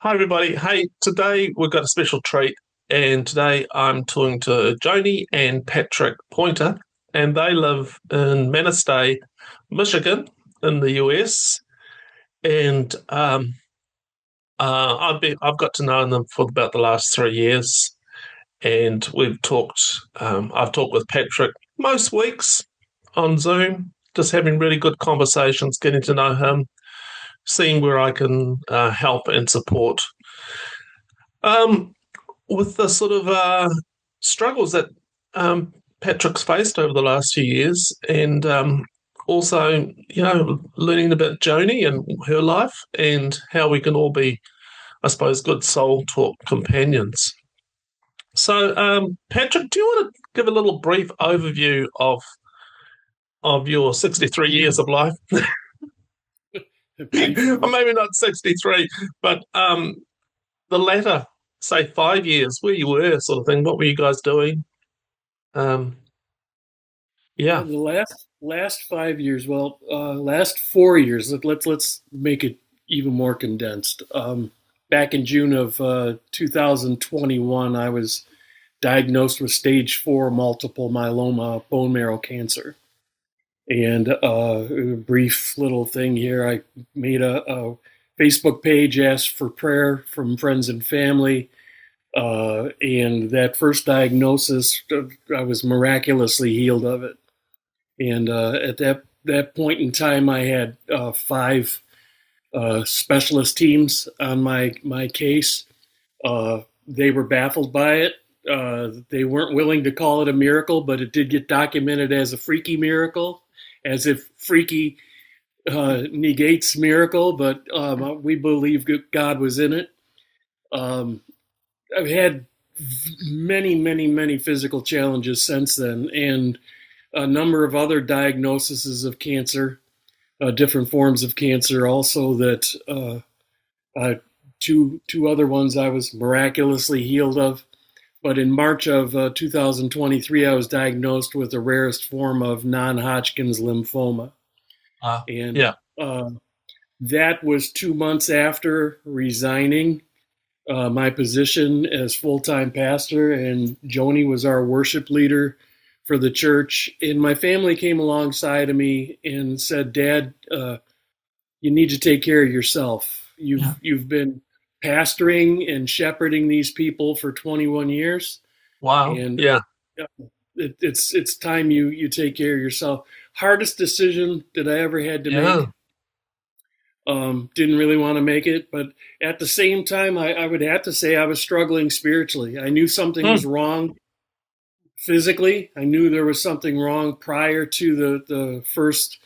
Hi, everybody. Hey, today we've got a special treat, and today I'm talking to Joanie and Patrick Pointer, and they live in Manistee, Michigan, in the US. And I've got to know them for about the last 3 years, and we've talked. I've talked with Patrick most weeks on Zoom, just having really good conversations, getting to know him, seeing where I can help and support. Um, with the sort of struggles that Patrick's faced over the last few years, and also, learning about Joni and her life and how we can all be, I suppose, good soul talk companions. So, Patrick, do you want to give a little brief overview of your 63 years of life? Or maybe not 63, but the latter, say 5 years, where you were, sort of thing. What were you guys doing? Um, yeah, The last 5 years, last 4 years. Let's make it even more condensed. Back in June of 2021, I was diagnosed with stage 4 multiple myeloma bone marrow cancer. And a brief little thing here, I made a Facebook page, asked for prayer from friends and family. And that first diagnosis, I was miraculously healed of it. And at that point in time, I had five specialist teams on my case. They were baffled by it. They weren't willing to call it a miracle, but it did get documented as a freaky miracle, as if freaky negates miracle. But we believe God was in it. I've had many physical challenges since then, and a number of other diagnoses of cancer, different forms of cancer, also that two other ones I was miraculously healed of. But in March of 2023, I was diagnosed with the rarest form of non-Hodgkin's lymphoma, and yeah, uh, that was 2 months after resigning my position as full-time pastor, and Joanie was our worship leader for the church. And my family came alongside of me and said, "Dad, you need to take care of yourself. yeah, You've been pastoring and shepherding these people for 21 years, wow, and yeah, it's time you take care of yourself." Hardest decision that I ever had to yeah, make. Didn't really want to make it, but at the same time, I would have to say I was struggling spiritually. I knew something hmm, was wrong physically. I knew there was something wrong prior to the first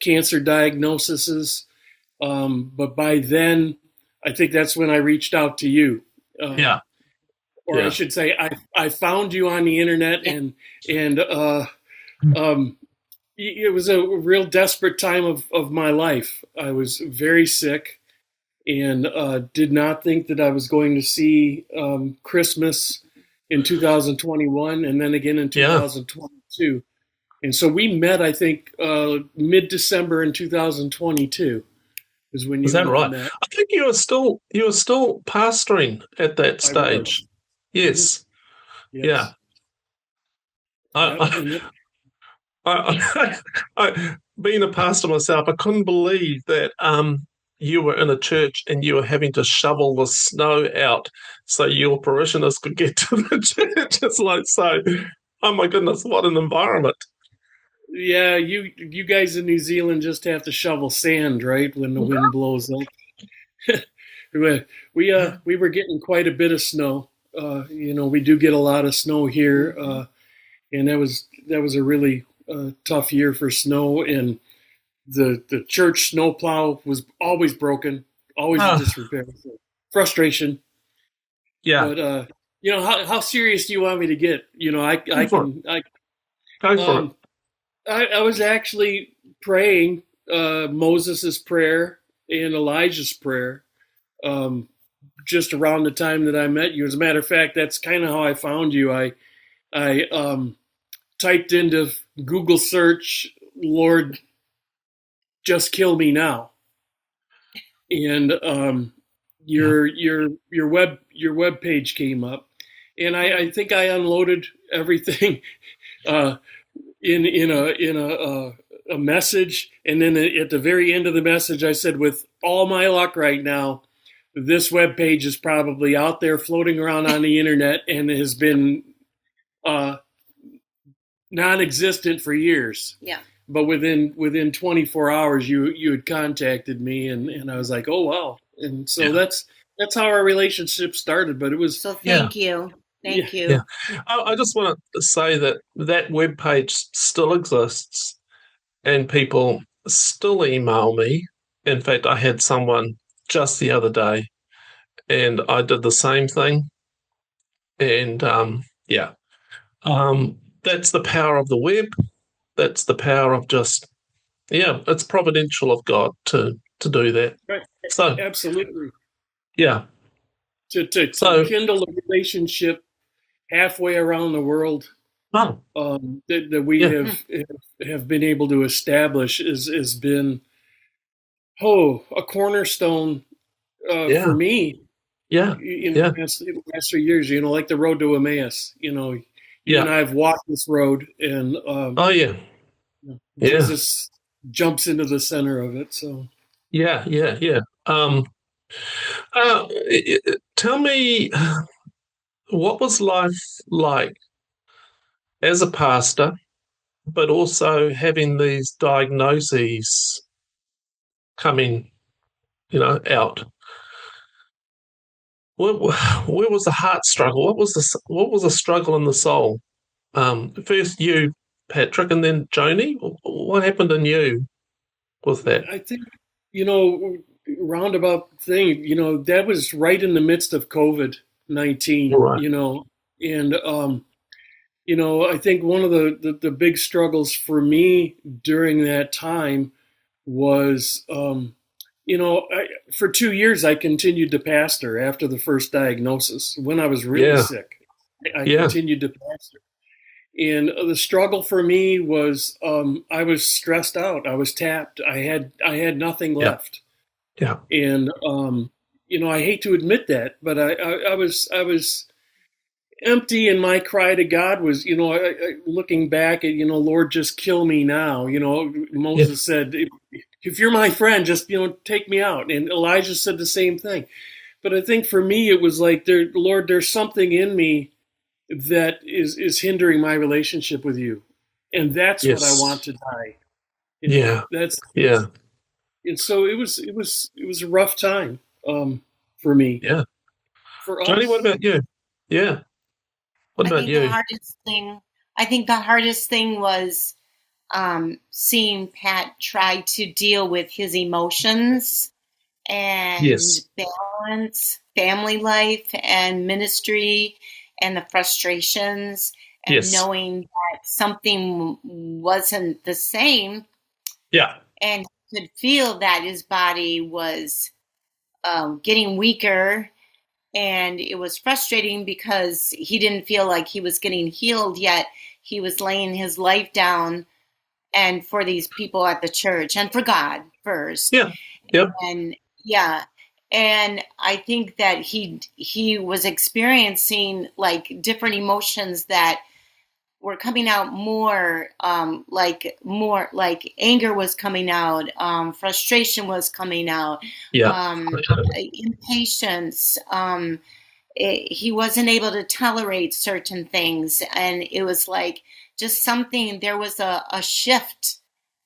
cancer diagnoses. But by then, I think that's when I reached out to you. yeah, Or I yeah, should say, I found you on the internet, and um, it was a real desperate time of my life. I was very sick and did not think that I was going to see Christmas in 2021 and then again in yeah. 2022. And so we met, I think, mid-December in 2022 is when Is you that and I right? met. I think you were still pastoring at that I was. stage. Hmm. Yes, yeah. Yes. I, Yeah. I, being a pastor myself, I couldn't believe that you were in a church and you were having to shovel the snow out so your parishioners could get to the church. It's like so. Oh my goodness, what an environment! Yeah, you guys in New Zealand just have to shovel sand, right, when the wind blows up. We were getting quite a bit of snow. We do get a lot of snow here, and that was a really tough year for snow. And the church snowplow was always broken, always in Oh, disrepair. So frustration. yeah, But how serious do you want me to get? I go for it. can I Go for it. um I was actually praying Moses' prayer and Elijah's prayer um, just around the time that I met you. As a matter of fact, that's kind of how I found you. I typed into Google search, "Lord, just kill me now," and yeah, your web page came up, and I think I unloaded everything uh, in a message, and then at the very end of the message, I said, "With all my luck right now, this web page is probably out there floating around on the internet and has been uh, non-existent for years." Yeah. But within 24 hours, you had contacted me, and I was like, "Oh wow!" And so yeah, that's how our relationship started. But it was, So yeah, thank you. yeah, Thank yeah. you. I just want to say that that web page still exists, and people still email me. In fact, I had someone just the other day, and I did the same thing. And yeah, that's the power of the web. That's the power of just, yeah, it's providential of God to do that. right, So absolutely, yeah, to so kindle a relationship halfway around the world, oh that we yeah, have been able to establish is has been, a cornerstone for yeah, me yeah, in yeah, the past 3 years. Like the road to Emmaus. You and yeah. I have walked this road, and Oh yeah, yeah, Jesus jumps into the center of it. So yeah, yeah, yeah. Tell me, what was life like as a pastor, but also having these diagnoses coming, out. Where was the heart struggle? What was the struggle in the soul? First you, Patrick, and then Joanie. What happened in you with that? I think, you know, roundabout thing, that was right in the midst of COVID All 19. right. And I think one of the big struggles for me during that time was, for 2 years I continued to pastor after the first diagnosis. When I was really Yeah. sick, I Yeah. continued to pastor. And the struggle for me was, I was stressed out. I was tapped. I had nothing Yeah. left. Yeah. And I hate to admit that, but I was empty, and my cry to God was, looking back at, Lord, just kill me now. Yeah. Moses said, if you're my friend, just, take me out. And Elijah said the same thing. But I think for me, it was like, Lord, there's something in me that is hindering my relationship with you, and that's what I want Yes. to die. Yeah. That's Yeah. and so it was a rough time, for me, Yeah. for Joanie, what us. about you? Yeah. What I about think the you? hardest thing I think the hardest thing was seeing Pat try to deal with his emotions and Yes. balance family life and ministry and the frustrations, and Yes. knowing that something wasn't the same, Yeah. and could feel that his body was getting weaker, and it was frustrating because he didn't feel like he was getting healed yet. He was laying his life down, and for these people at the church and for God first. Yeah. Yep. And yeah, and I think that he was experiencing like different emotions that were coming out more like anger was coming out, frustration was coming out, Yeah. um, impatience. He wasn't able to tolerate certain things, and it was like just something. There was a shift.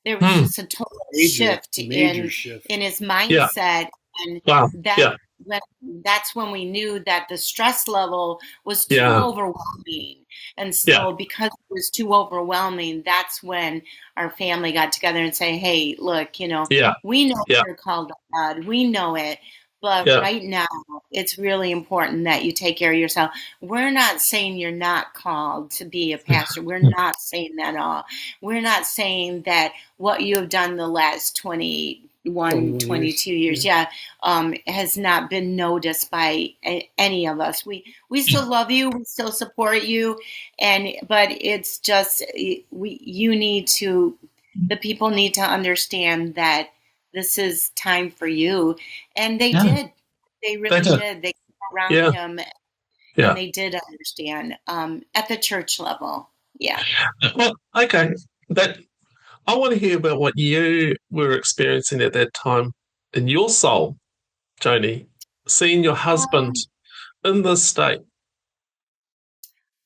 There was Hmm. just a total shift Major in shift. his Yeah. mindset, and Wow. that Yeah. when that's when we knew that the stress level was too Yeah. overwhelming. And Yeah. so because it was too overwhelming, that's when our family got together and say, hey, look, Yeah. we know Yeah. you're called to God, we know it, but Yeah. right now it's really important that you take care of yourself. We're not saying you're not called to be a pastor. We're not saying that at all. We're not saying that what you have done the last 21, 21 years. 22 years, Yeah. has not been noticed by any of us. We still love you. We still support you. But it's just, the people need to understand that this is time for you. And they Yeah. did. They They really do. did. They came around Yeah, him, and yeah. they did understand at the church level. Yeah. Well, okay. That I want to hear about what you were experiencing at that time in your soul, Joanie, seeing your husband Um, in this state.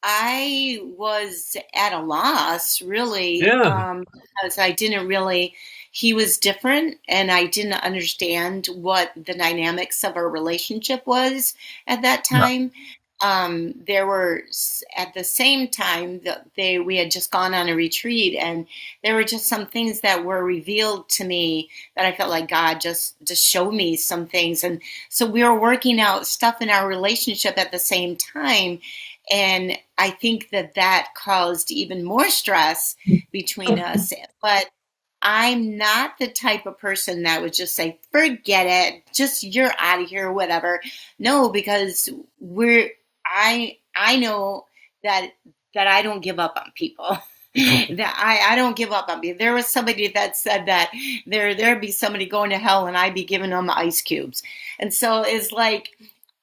I was at a loss, really, Yeah, because I didn't really, he was different, and I didn't understand what the dynamics of our relationship was at that yeah, time. There were, at the same time, we had just gone on a retreat, and there were just some things that were revealed to me that I felt like God just showed me some things. And so we were working out stuff in our relationship at the same time. And I think that caused even more stress between us. But I'm not the type of person that would just say, forget it, just you're out of here, whatever. No, because I know that I don't give up on people. That I don't give up on people. There was somebody that said that there'd be somebody going to hell and I'd be giving them ice cubes. And so it's like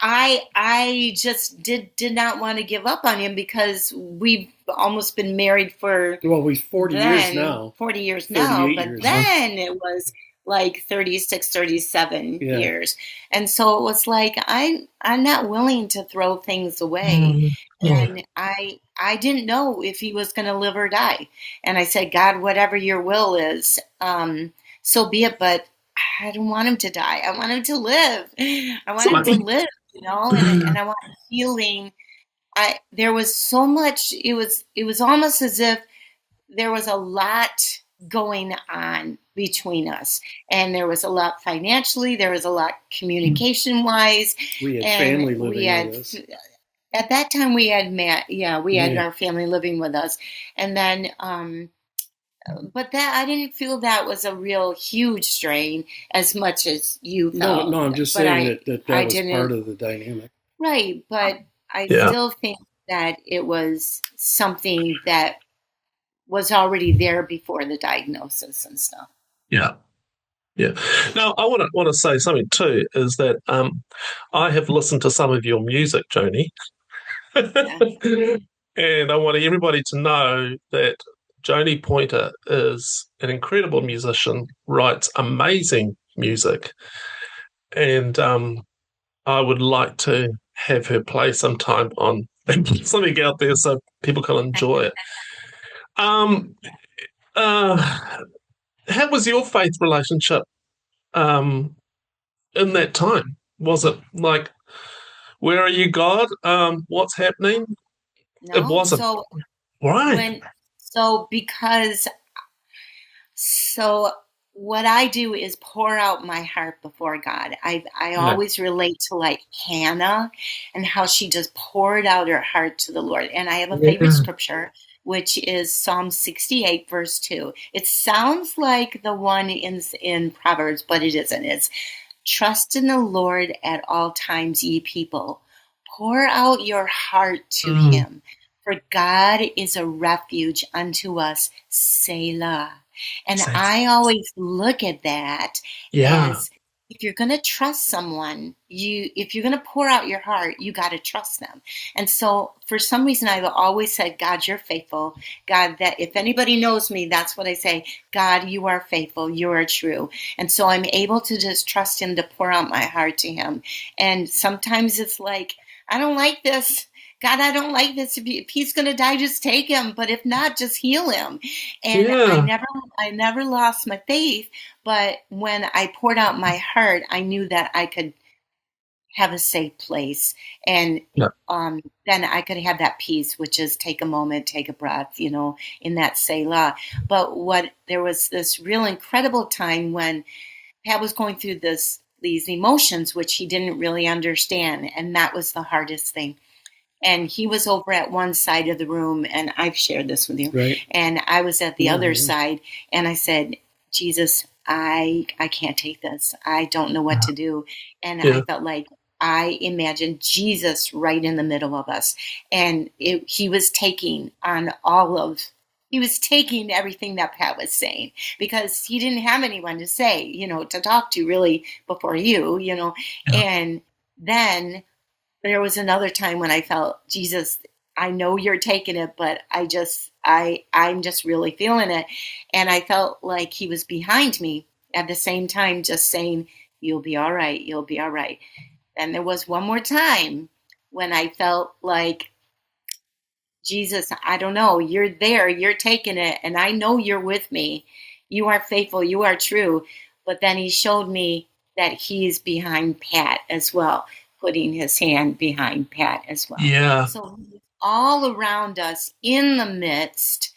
I just did not want to give up on him because we've almost been married for Well, we've 40 years then now, 40 years now, 38 but years now. then it was like 36, 37 Yeah. years. And so it was like I'm not willing to throw things away. mm, mm. And I didn't know if he was going to live or die. And I said, God, whatever your will is, so be it. But I don't want him to die. I want him to live. I want So, him to live, and I want healing. There was so much. It was almost as if there was a lot going on between us, and there was a lot financially, there was a lot communication wise, We had and family we living had with us. at that time we had we had Yeah. our family living with us. And then but that I didn't feel that was a real huge strain as much as you No, felt. no, I'm just But saying I that was part didn't. of the dynamic. Right, but I yeah, still think that it was something that was already there before the diagnosis and stuff. yeah, yeah. Now, I want to say something too. Is that I have listened to some of your music, Joni, Yeah. and I want everybody to know that Joni Pointer is an incredible musician, writes amazing music, and I would like to have her play sometime on something out there so people can enjoy it. Um, uh, how was your faith relationship um, in that time? Was it like, where are you, God? What's happening? It No. wasn't. Right. When so because so what I do is pour out my heart before God. I Yeah. always relate to like Hannah and how she just poured out her heart to the Lord. And I have a favorite Yeah. scripture, which is Psalm 68, verse 2. It sounds like the one in Proverbs, but it isn't. It's trust in the Lord at all times, ye people. Pour out your heart to Mm. him, for God is a refuge unto us, Selah. And I always look at that Yeah. as if you're going to trust someone, if you're going to pour out your heart, you got to trust them. And so for some reason, I've always said, God, you're faithful. God, that if anybody knows me, that's what I say. God, you are faithful. You are true. And so I'm able to just trust him to pour out my heart to him. And sometimes it's like, I don't like this. God, I don't like this. If he's going to die, just take him. But if not, just heal him. And Yeah. I never lost my faith. But when I poured out my heart, I knew that I could have a safe place. And Yeah. then I could have that peace, which is take a moment, take a breath, in that Selah. But there was this real incredible time when Pat was going through these emotions, which he didn't really understand. And that was the hardest thing. And he was over at one side of the room, and I've shared this with you. Right. And I was at the Yeah, other yeah. side, and I said, Jesus, I can't take this. I don't know what to do. And Yeah. I felt like I imagined Jesus right in the middle of us. And he was taking everything that Pat was saying, because he didn't have anyone to say, to talk to really before you. Yeah. And then there was another time when I felt, Jesus, I know you're taking it, but I'm just really feeling it. And I felt like he was behind me at the same time, just saying, you'll be all right. You'll be all right. And there was one more time when I felt like, Jesus, I don't know, you're there, you're taking it, and I know you're with me. You are faithful, you are true. But then he showed me that he's behind Pat as well, putting his hand behind Pat as well. Yeah. So he's all around us, in the midst,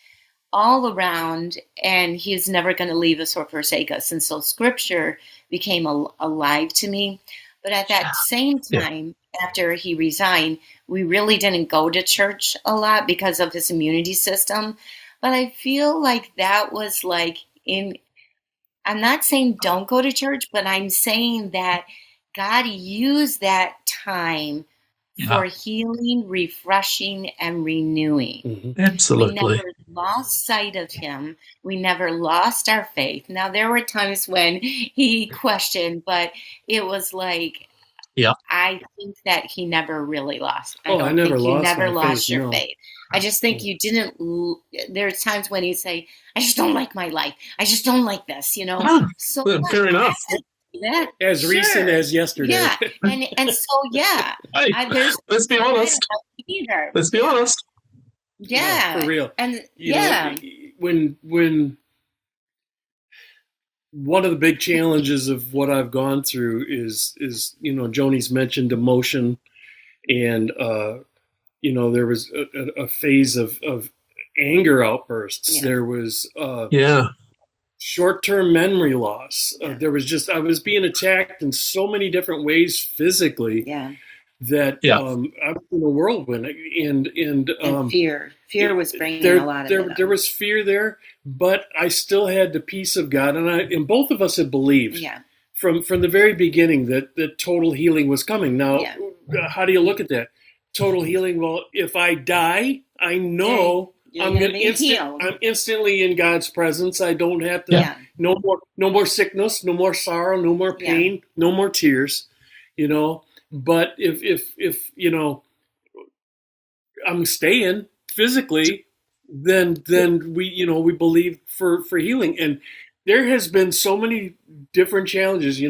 all around, and he's never going to leave us or forsake us. And so scripture became alive to me. But at that same time, after he resigned, we really didn't go to church a lot because of his immunity system. But I feel like that was like I'm not saying don't go to church, but I'm saying that God used that time for healing, refreshing, and renewing. Mm-hmm. Absolutely. We never lost sight of him. We never lost our faith. Now, there were times when he questioned, but it was like, I think that he never really lost. I never think you lost never my lost faith, your no. faith. I just think you didn't. There's times when you say, I just don't like my life. I just don't like this, you know. Oh, So well, fair enough. that, As recent as yesterday. Yeah. And so, yeah. Hey, There's let's be honest. Either. Let's be honest. Yeah. No, for real. And you know, when one of the big challenges of what I've gone through is Joanie's mentioned emotion, and there was a phase of anger outbursts. Yeah. There was Yeah. short-term memory loss. There was I was being attacked in so many different ways physically. Yeah. That I was in a whirlwind, and fear was bringing a lot of it. There was fear there, but I still had the peace of God, and both of us had believed from the very beginning that total healing was coming. Now, how do you look at that? Total healing. Well, if I die, I know I'm instantly in God's presence. I don't have to. No more sickness, no more sorrow, no more pain, no more tears. But if I'm staying physically, then we believe for healing. And there has been so many different challenges.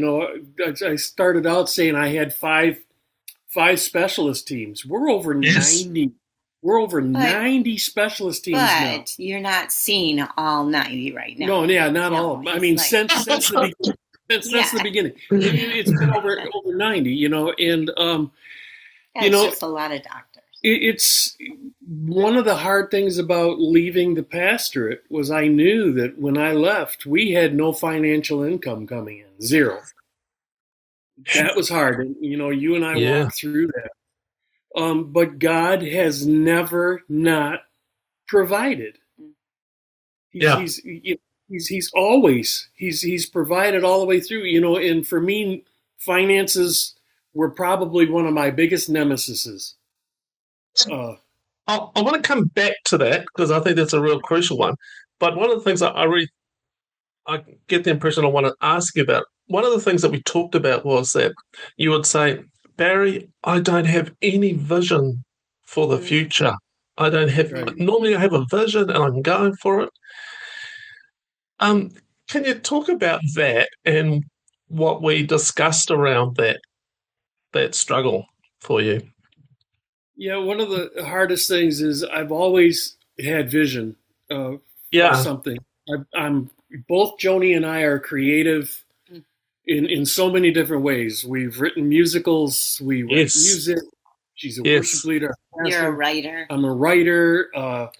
I started out saying I had five specialist teams. We're over 90. We're over 90 specialist teams now. But you're not seeing all 90 right now. No, not all. I mean, since the beginning. Since the beginning, it's been over 90, and that's just a lot of doctors. It's one of the hard things about leaving the pastorate was I knew that when I left, we had no financial income coming in, zero. That was hard, and you and I walked through that. But God has never not provided. He's always provided all the way through, and for me, finances were probably one of my biggest nemesises. I want to come back to that because I think that's a real crucial one. But one of the things I get the impression I want to ask you about, one of the things that we talked about was that you would say, Barry, I don't have any vision for the future. I don't have, normally I have a vision and I'm going for it. Can you talk about that and what we discussed around that struggle for you? Yeah, one of the hardest things is I've always had vision for something. I'm both Joanie and I are creative in so many different ways. We've written musicals. We write music. She's a worship leader. You're a writer. I'm a writer.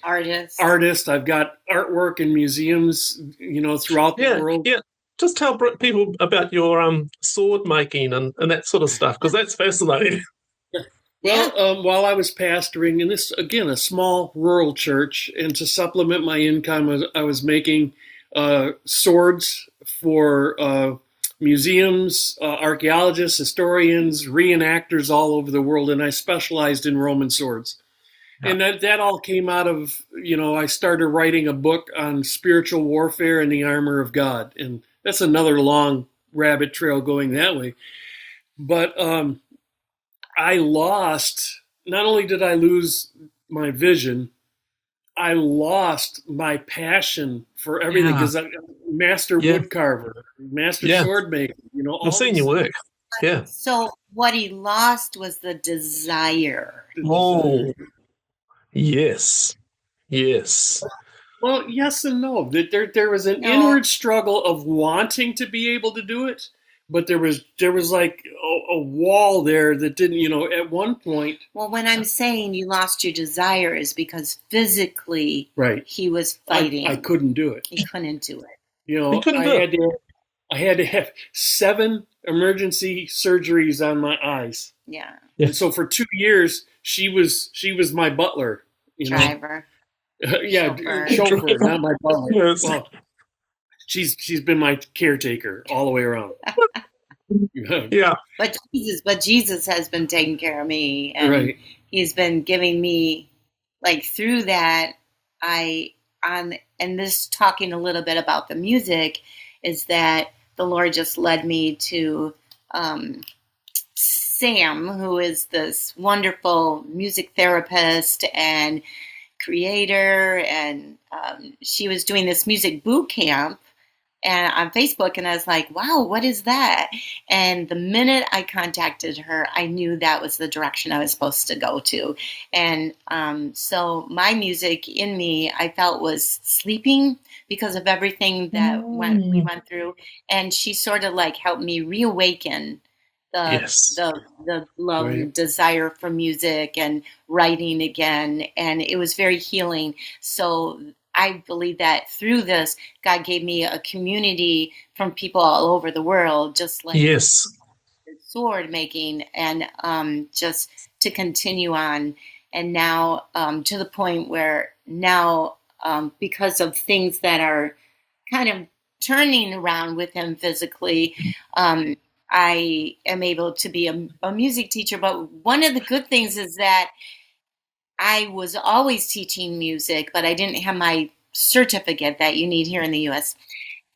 Artist. I've got artwork in museums, throughout the world. Yeah. Just tell people about your sword making and that sort of stuff, because that's fascinating. Well, while I was pastoring in this, again, a small rural church, and to supplement my income, I was making swords for museums, archaeologists, historians, reenactors all over the world, and I specialized in Roman swords. Yeah. And that all came out of, I started writing a book on spiritual warfare and the armor of God. And that's another long rabbit trail going that way. But I lost, not only did I lose my vision, I lost my passion for everything Yeah, because I'm master yeah, wood carver, master yeah. sword maker, I've all seen your these work. Yeah. So what he lost was the desire. desires. Oh, yes, yes. Well, yes and no. There was an No, inward struggle of wanting to be able to do it, but there was like a wall there that didn't. At one point, well, when I'm saying you lost your desire is because physically right, he was I fighting. couldn't do it. He couldn't do it. You couldn't do it. I had to have 7 emergency surgeries on my eyes, Yeah, Yeah. and so for 2 years she was my butler. driver, Yeah, chauffeur. chauffeur, not my butler. Yes. Well, she's been my caretaker all the way around. Yeah. But Jesus has been taking care of me, and Right. he's been giving me, like, through that. And this, talking a little bit about the music, is that the Lord just led me to Sam, who is this wonderful music therapist and creator, and she was doing this music boot camp and on Facebook, and I was like, wow, what is that? And the minute I contacted her, I knew that was the direction I was supposed to go to. And so my music in me, I felt, was sleeping because of everything that we went through. And she sort of like helped me reawaken the Yes. the love Right. and desire for music and writing again. And it was very healing. So I believe that through this, God gave me a community from people all over the world, just like Yes. sword making, and just to continue on. And now to the point where now, because of things that are kind of turning around with him physically, I am able to be a music teacher. But one of the good things is that I was always teaching music, but I didn't have my certificate that you need here in the U.S.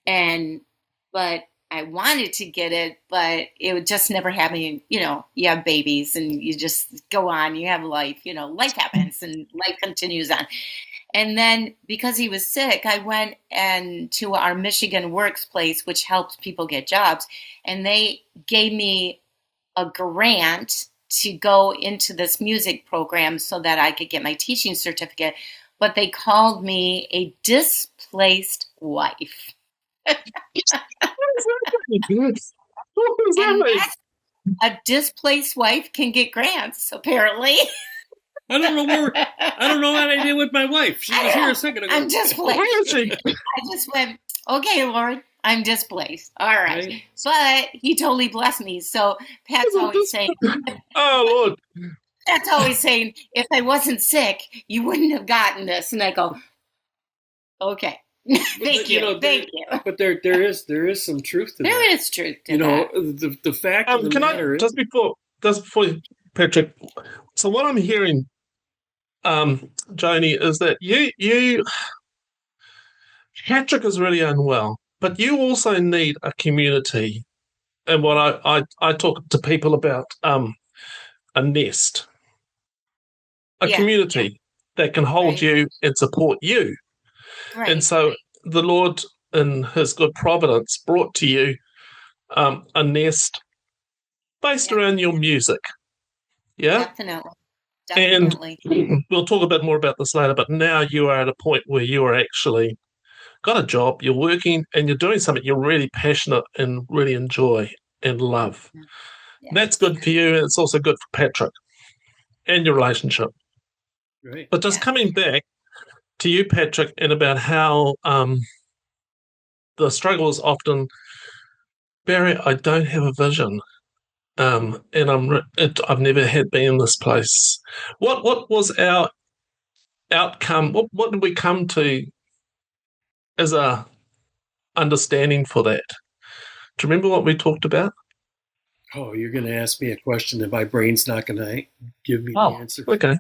But I wanted to get it, but it would just never happen. You have babies and you just go on. You have life. Life happens and life continues on. And then because he was sick, I went to our Michigan Works place, which helps people get jobs, and they gave me a grant to go into this music program so that I could get my teaching certificate. But they called me a displaced wife. Yes. What does that And mean? a displaced wife can get grants, apparently. I don't know what I did with my wife. She was here a second ago. I'm displaced. Where is she? I just went, okay, Lord, I'm displaced. All right. Right. But he totally blessed me. So Pat's always saying, Oh, Lord. if I wasn't sick, you wouldn't have gotten this. And I go, okay. Thank you. Thank you. But there is some truth to that. There is truth to that. The fact of the Can matter I, is, just before Patrick, so what I'm hearing, Joanie, is that Patrick is really unwell, but you also need a community. And what I talk to people about, a nest, a Yeah, community that can hold Right. you and support you. Right. And so the Lord, in His good providence, brought to you a nest based around your music. Yeah? Definitely. And Definitely. we'll talk a bit more about this later, but now you are at a point where you are actually got a job, you're working, and you're doing something you're really passionate and really enjoy and love. Yeah. That's good for you, and it's also good for Patrick and your relationship. right? But just Yeah. coming back to you, Patrick, and about how the struggle is often, Barry, I don't have a vision. And I've never had been in this place. What was our outcome? What did we come to as a understanding for that? Do you remember what we talked about? Oh, you're going to ask me a question that my brain's not going to give me the answer. Okay.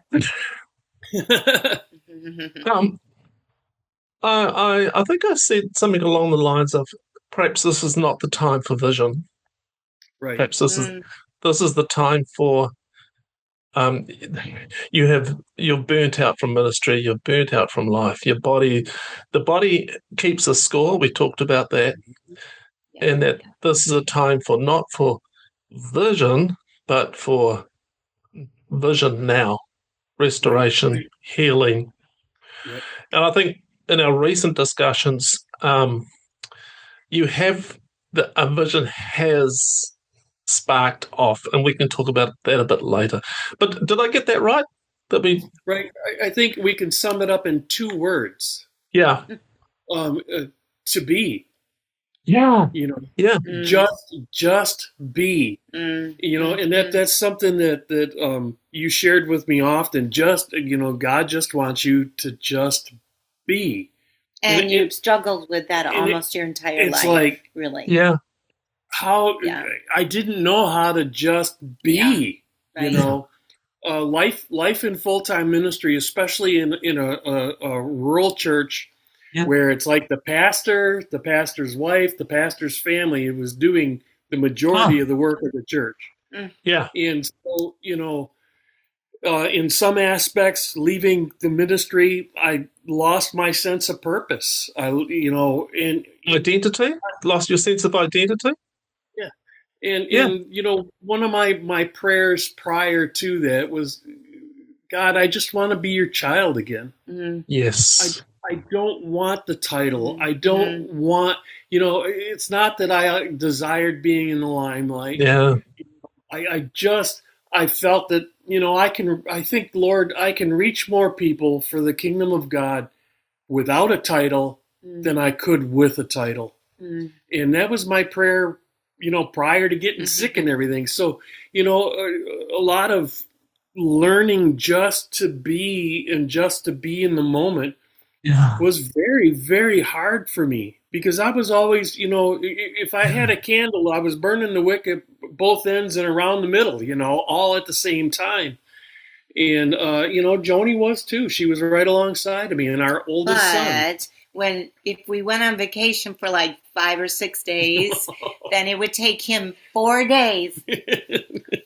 I think I said something along the lines of perhaps this is not the time for vision. Right. Perhaps this is the time for Um, you're burnt out from ministry. You're burnt out from life. The body keeps a score. We talked about that, Yeah. and that this is a time for not for vision, but for vision now, restoration, Right. healing. Yep. And I think in our recent discussions, you have a vision has sparked off, and we can talk about that a bit later. But did I get that right? That we, Right. I think we can sum it up in 2 words. yeah, Um, to be. yeah, You know, yeah, just be. You know, and that's something that you shared with me often. Just God just wants you to just be. And you've struggled with that almost your entire it's life. like, really. yeah. How I didn't know how to just be. Yeah, right. You know, life in full time ministry, especially in a rural church. Yeah. Where it's like the pastor's wife, the pastor's family was doing the majority of the work of the church. Yeah. And so, in some aspects, leaving the ministry, I lost my sense of purpose. And Identity? Lost your sense of identity? yeah. And one of my prayers prior to that was, God, I just want to be your child again. Yes. I don't want the title. I don't want, it's not that I desired being in the limelight. Yeah. I felt that, I think, Lord, I can reach more people for the kingdom of God without a title than I could with a title. And that was my prayer, prior to getting sick and everything. So, a lot of learning just to be and just to be in the moment was very, very hard for me, because I was always, if I had a candle, I was burning the wick at both ends and around the middle, all at the same time. And, Joanie was too. She was right alongside of me, and our oldest son. But if we went on vacation for like 5 or 6 days, then it would take him 4 days.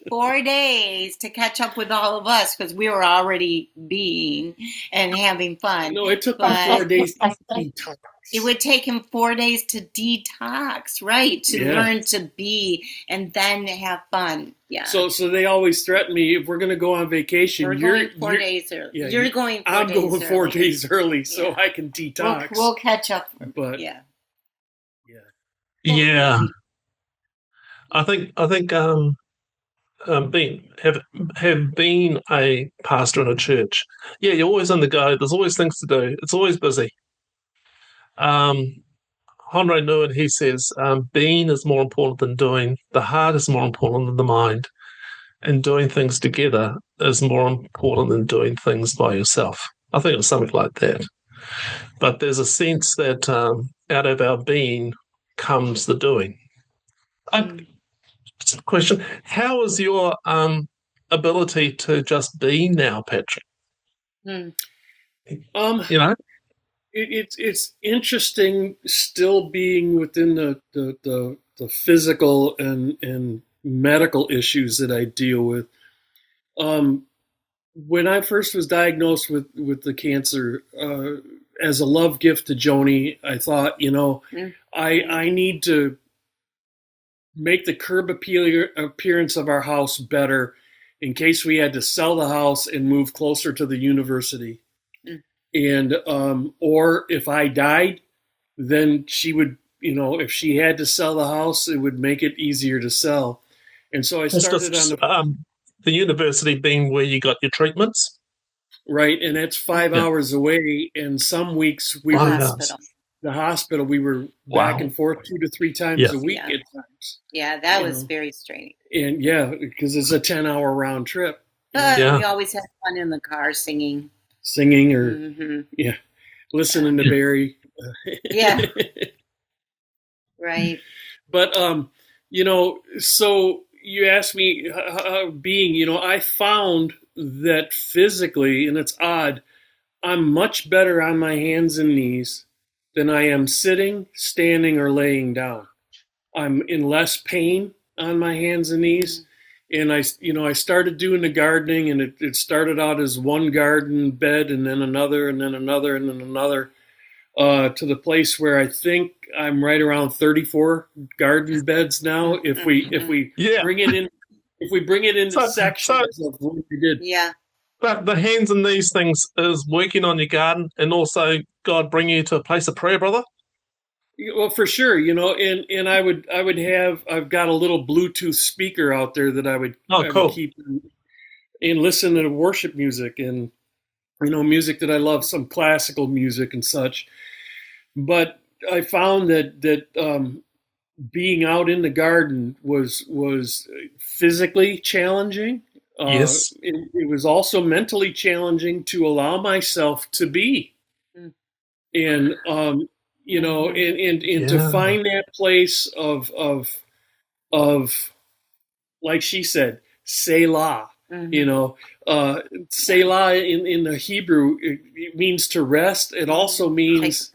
4 days to catch up with all of us, because we were already being and having fun. No, it took me 4 days to detox. It would take him 4 days to detox, right? To learn to be and then have fun. Yeah. So they always threaten me, if we're going to go on vacation, we're going 4 days early. Yeah, you're going 4 I'm days going 4 days early so I can detox. We'll catch up. But yeah. I think have been a pastor in a church. Yeah, you're always on the go. There's always things to do. It's always busy. Honore Nguyen, he says, being is more important than doing. The heart is more important than the mind. And doing things together is more important than doing things by yourself. I think it's something like that. But there's a sense that out of our being comes the doing. Question: how is your ability to just be now, Patrick? It's interesting still being within the physical and medical issues that I deal with. When I first was diagnosed with the cancer, as a love gift to Joanie, I thought, I need to make the curb appearance of our house better in case we had to sell the house and move closer to the university. And or if I died, then she would, if she had to sell the house, it would make it easier to sell. And so I started on the university being where you got your treatments. Right, and that's 5 hours away. And some weeks we were the hospital. We were back and forth 2 to 3 times a week at times. Yeah, that was very straining. And because it's a 10-hour round trip. But we always had fun in the car singing or listening to Barry. Right. But so you asked me how being, I found that physically, and it's odd, I'm much better on my hands and knees than I am sitting, standing, or laying down. I'm in less pain on my hands and knees. And I started doing the gardening, and it started out as one garden bed, and then another, and then another, and then another, to the place where I think I'm right around 34 garden beds now. If we Yeah. bring it in, if we bring it into sections of what we did. Yeah. But the hands in these things is working on your garden, and also God bring you to a place of prayer, brother. Well, for sure, and I've got a little Bluetooth speaker out there that I would Cool. keep and listen to worship music and music that I love, some classical music and such. But I found that being out in the garden was physically challenging. Yes. It was also mentally challenging to allow myself to be, and and to find that place of like she said, Selah. Selah in the Hebrew, it means to rest. It also means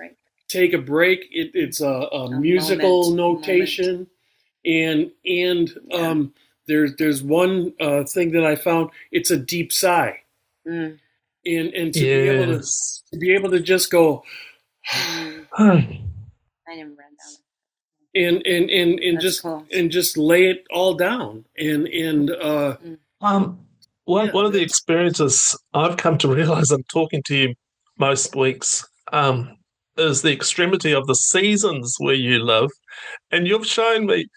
take a break. It's a musical notation, and there's one thing that I found. It's a deep sigh, and to be able to just go. I never read that. And just cool. And just lay it all down one of the experiences I've come to realize I'm talking to you most weeks is the extremity of the seasons where you live, and you've shown me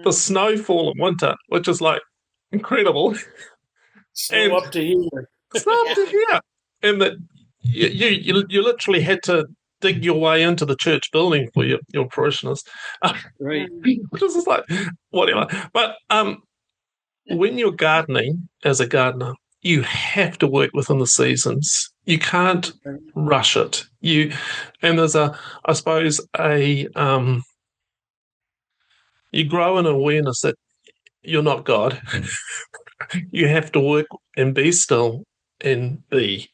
the snowfall in winter, which is like incredible. Snow up to here. Snow up to here, and that you literally had to dig your way into the church building for your parishioners, right? Which is just like whatever. But when you're gardening as a gardener, you have to work within the seasons. You can't rush it. And there's I suppose you grow an awareness that you're not God. You have to work and be still and be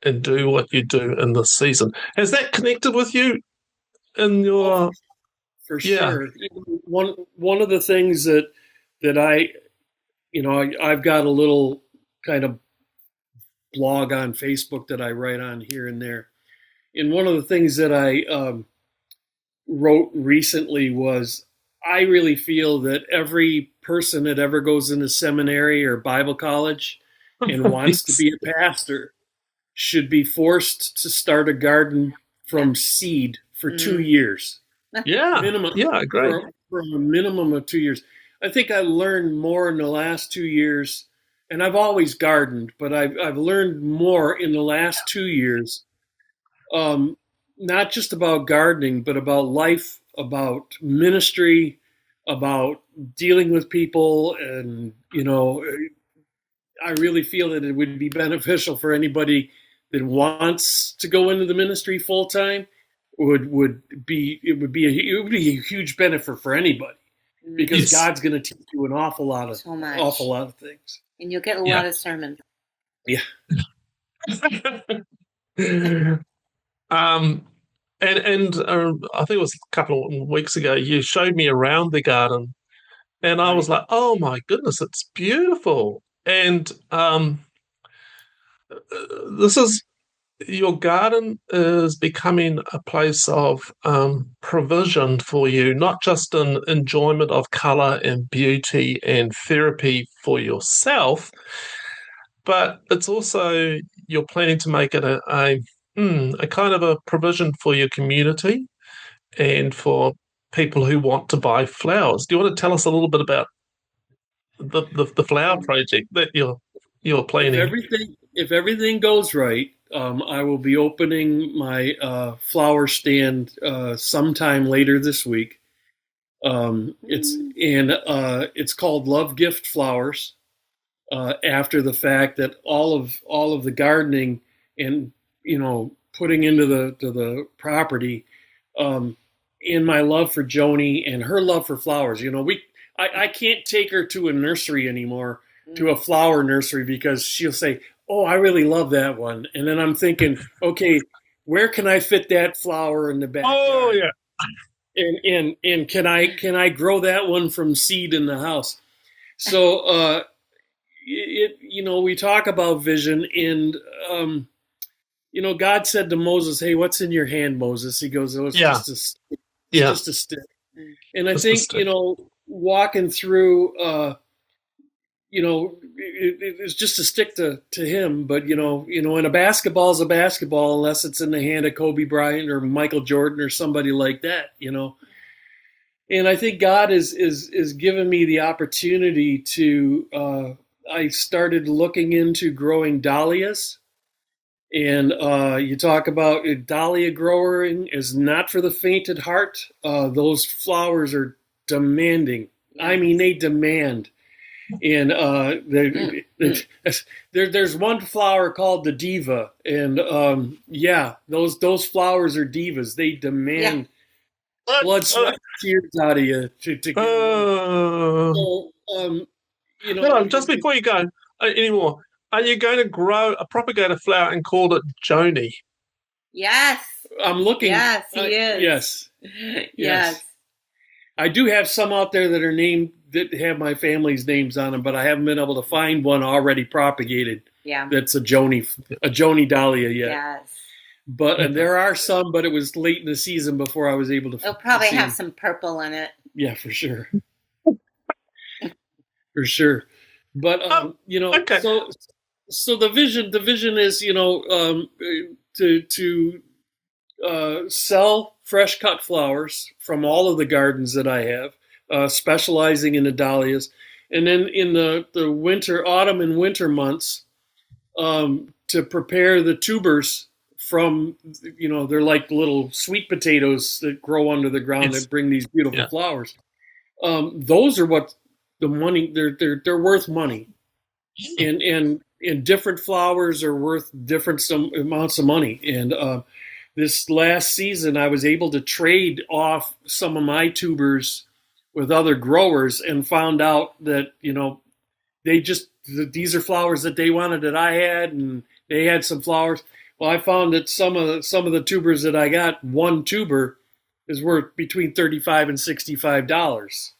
and do what you do in this season. Has that connected with you in your? For sure. One of the things that I've got a little kind of blog on Facebook that I write on here and there. And one of the things that I wrote recently was, I really feel that every person that ever goes into seminary or Bible college and wants to be a pastor should be forced to start a garden from seed for 2 years. Yeah. Minimum. Yeah, I agree. For a minimum of 2 years. I think I learned more in the last 2 years, and I've always gardened, but I've learned more in the last 2 years, not just about gardening, but about life, about ministry, about dealing with people. And, I really feel that it would be beneficial for anybody that wants to go into the ministry full time. It would be a huge benefit for anybody, because God's going to teach you an awful lot of things, and you'll get a lot of sermons. Yeah. And I think it was a couple of weeks ago, you showed me around the garden, and I was like, oh my goodness, it's beautiful. And your garden is becoming a place of provision for you, not just an enjoyment of colour and beauty and therapy for yourself, but it's also you're planning to make it a kind of a provision for your community and for people who want to buy flowers. Do you want to tell us a little bit about the flower project that you're planning? If everything goes right, I will be opening my flower stand sometime later this week. It's called Love Gift Flowers. After the fact that all of the gardening and putting into the property, in my love for Joanie and her love for flowers, I can't take her to a nursery anymore, to a flower nursery, because she'll say, "Oh, I really love that one," and then I'm thinking, okay, where can I fit that flower in the backyard? Oh yeah. And can I grow that one from seed in the house? So, we talk about vision, and God said to Moses, "Hey, what's in your hand, Moses?" He goes, "Oh, it's Yeah. Yeah. just a stick." And I Just a think, stick. walking through, it's just a stick to him. But and a basketball is a basketball unless it's in the hand of Kobe Bryant or Michael Jordan or somebody like that. And I think God is given me the opportunity to. I started looking into growing dahlias. And you talk about dahlia growing is not for the faint at heart. Those flowers are demanding. Yes. I mean, they demand. And there's one flower called the diva, and those flowers are divas. They demand blood, sweat, tears out of you to get along. So, Hold on, just before you go anymore, are you going to grow a propagator flower and call it Joanie? Yes. I'm looking. Yes, he is. Yes. Yes. I do have some out there that are named that have my family's names on them, but I haven't been able to find one already propagated. Yeah. That's a Joanie dahlia yet. Yes. But and there are some, but it was late in the season before I was able to. It'll probably have some purple in it. Yeah, for sure. For sure. But okay. So the vision is to sell fresh cut flowers from all of the gardens that I have, specializing in the dahlias, and then in the autumn and winter months, to prepare the tubers from they're like little sweet potatoes that grow under the ground that bring these beautiful flowers. Those are what the money they're worth money, and different flowers are worth different amounts of money. And this last season, I was able to trade off some of my tubers with other growers, and found out that these are flowers that they wanted that I had, and they had some flowers. Well, I found that some of the tubers that I got, one tuber is worth between $35 and $65.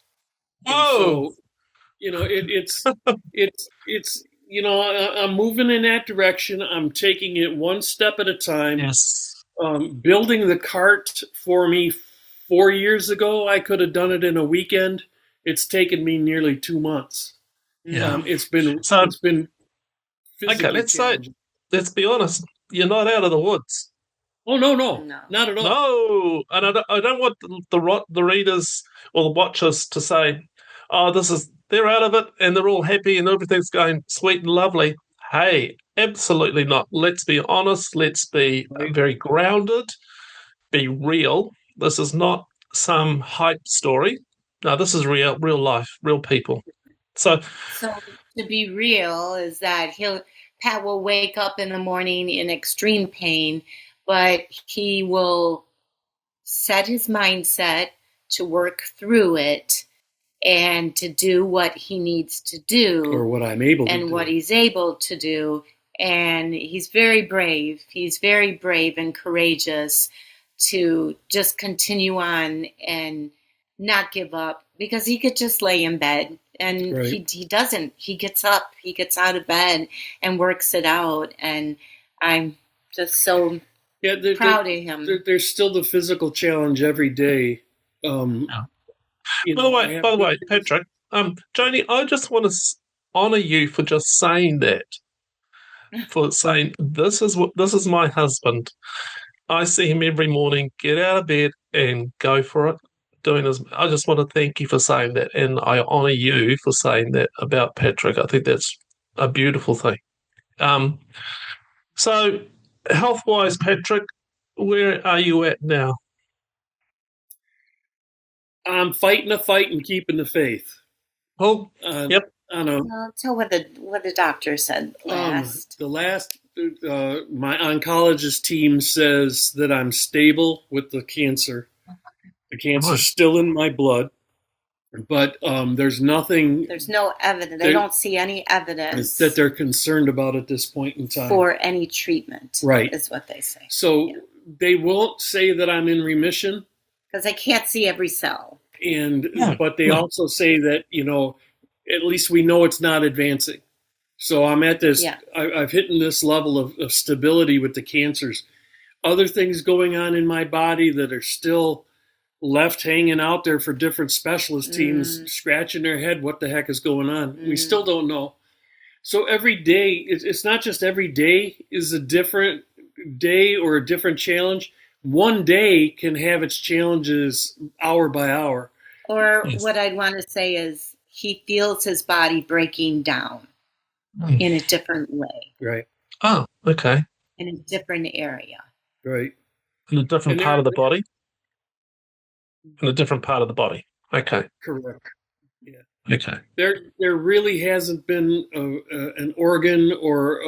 Oh, so, it's I'm moving in that direction. I'm taking it one step at a time. yes. Building the cart for me 4 years ago, I could have done it in a weekend. It's taken me nearly 2 months. Yeah. It's been okay. Let's be honest. You're not out of the woods. Oh no, not at all. No, and I don't want the readers or the watchers to say, "Oh, they're out of it and they're all happy and everything's going sweet and lovely." Hey, absolutely not. Let's be honest. Let's be very grounded. Be real. This is not some hype story. No, this is real life, real people. So to be real is that Pat will wake up in the morning in extreme pain, but he will set his mindset to work through it and to do what he needs to do, or what I'm able to do, and what he's able to do. And he's very brave. He's very brave and courageous to just continue on and not give up, because he could just lay in bed, and he doesn't. He gets up, he gets out of bed and works it out. And I'm just so proud of him. There's still the physical challenge every day. By the way, Patrick, Joanie, I just want to honor you for just saying that. For saying this is my husband. I see him every morning get out of bed and go for it. I just want to thank you for saying that, and I honor you for saying that about Patrick. I think that's a beautiful thing. So health-wise, Patrick, where are you at now? I'm fighting the fight and keeping the faith. Oh, yep. I don't know. Tell what the doctor said last. My oncologist team says that I'm stable with the cancer. The cancer's still in my blood, but there's nothing. There's no evidence. They don't see any evidence that they're concerned about at this point in time for any treatment. Right, is what they say. So they won't say that I'm in remission because they can't see every cell. But they also say that at least we know it's not advancing. So I'm at this, Yeah. I've hit this level of stability with the cancers. Other things going on in my body that are still left hanging out there for different specialist teams scratching their head. What the heck is going on? We still don't know. So every day, it's not just every day is a different day or a different challenge. One day can have its challenges hour by hour. Or Yes. what I'd want to say is he feels his body breaking down in a different way, Right, Oh, okay. in a different area. right. In a different And part there, of the body? In a different part of the body. Okay. correct. Okay. There really hasn't been an organ or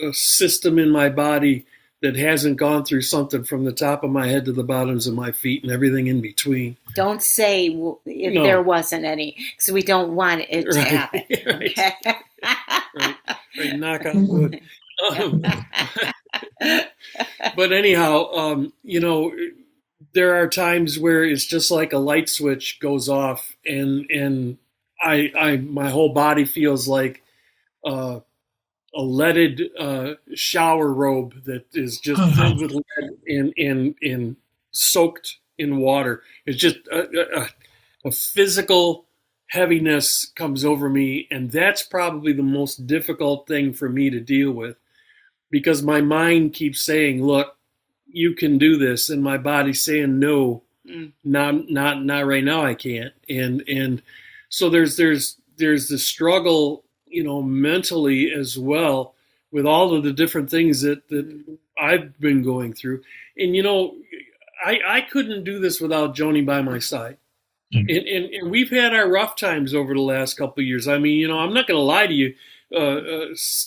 a system in my body that hasn't gone through something from the top of my head to the bottoms of my feet and everything in between. Don't say if No. there wasn't any, because we don't want it to Right. happen. Right. Okay? Right, knock on wood. But anyhow, there are times where it's just like a light switch goes off, and I my whole body feels like a leaded shower robe that is just filled with lead and soaked in water. It's just a physical heaviness comes over me, and that's probably the most difficult thing for me to deal with, because my mind keeps saying, "Look, you can do this," and my body's saying, "No, not right now. I can't." And so there's the struggle, mentally as well, with all of the different things that I've been going through. And I couldn't do this without Joanie by my side. And we've had our rough times over the last couple of years. I mean, I'm not going to lie to you.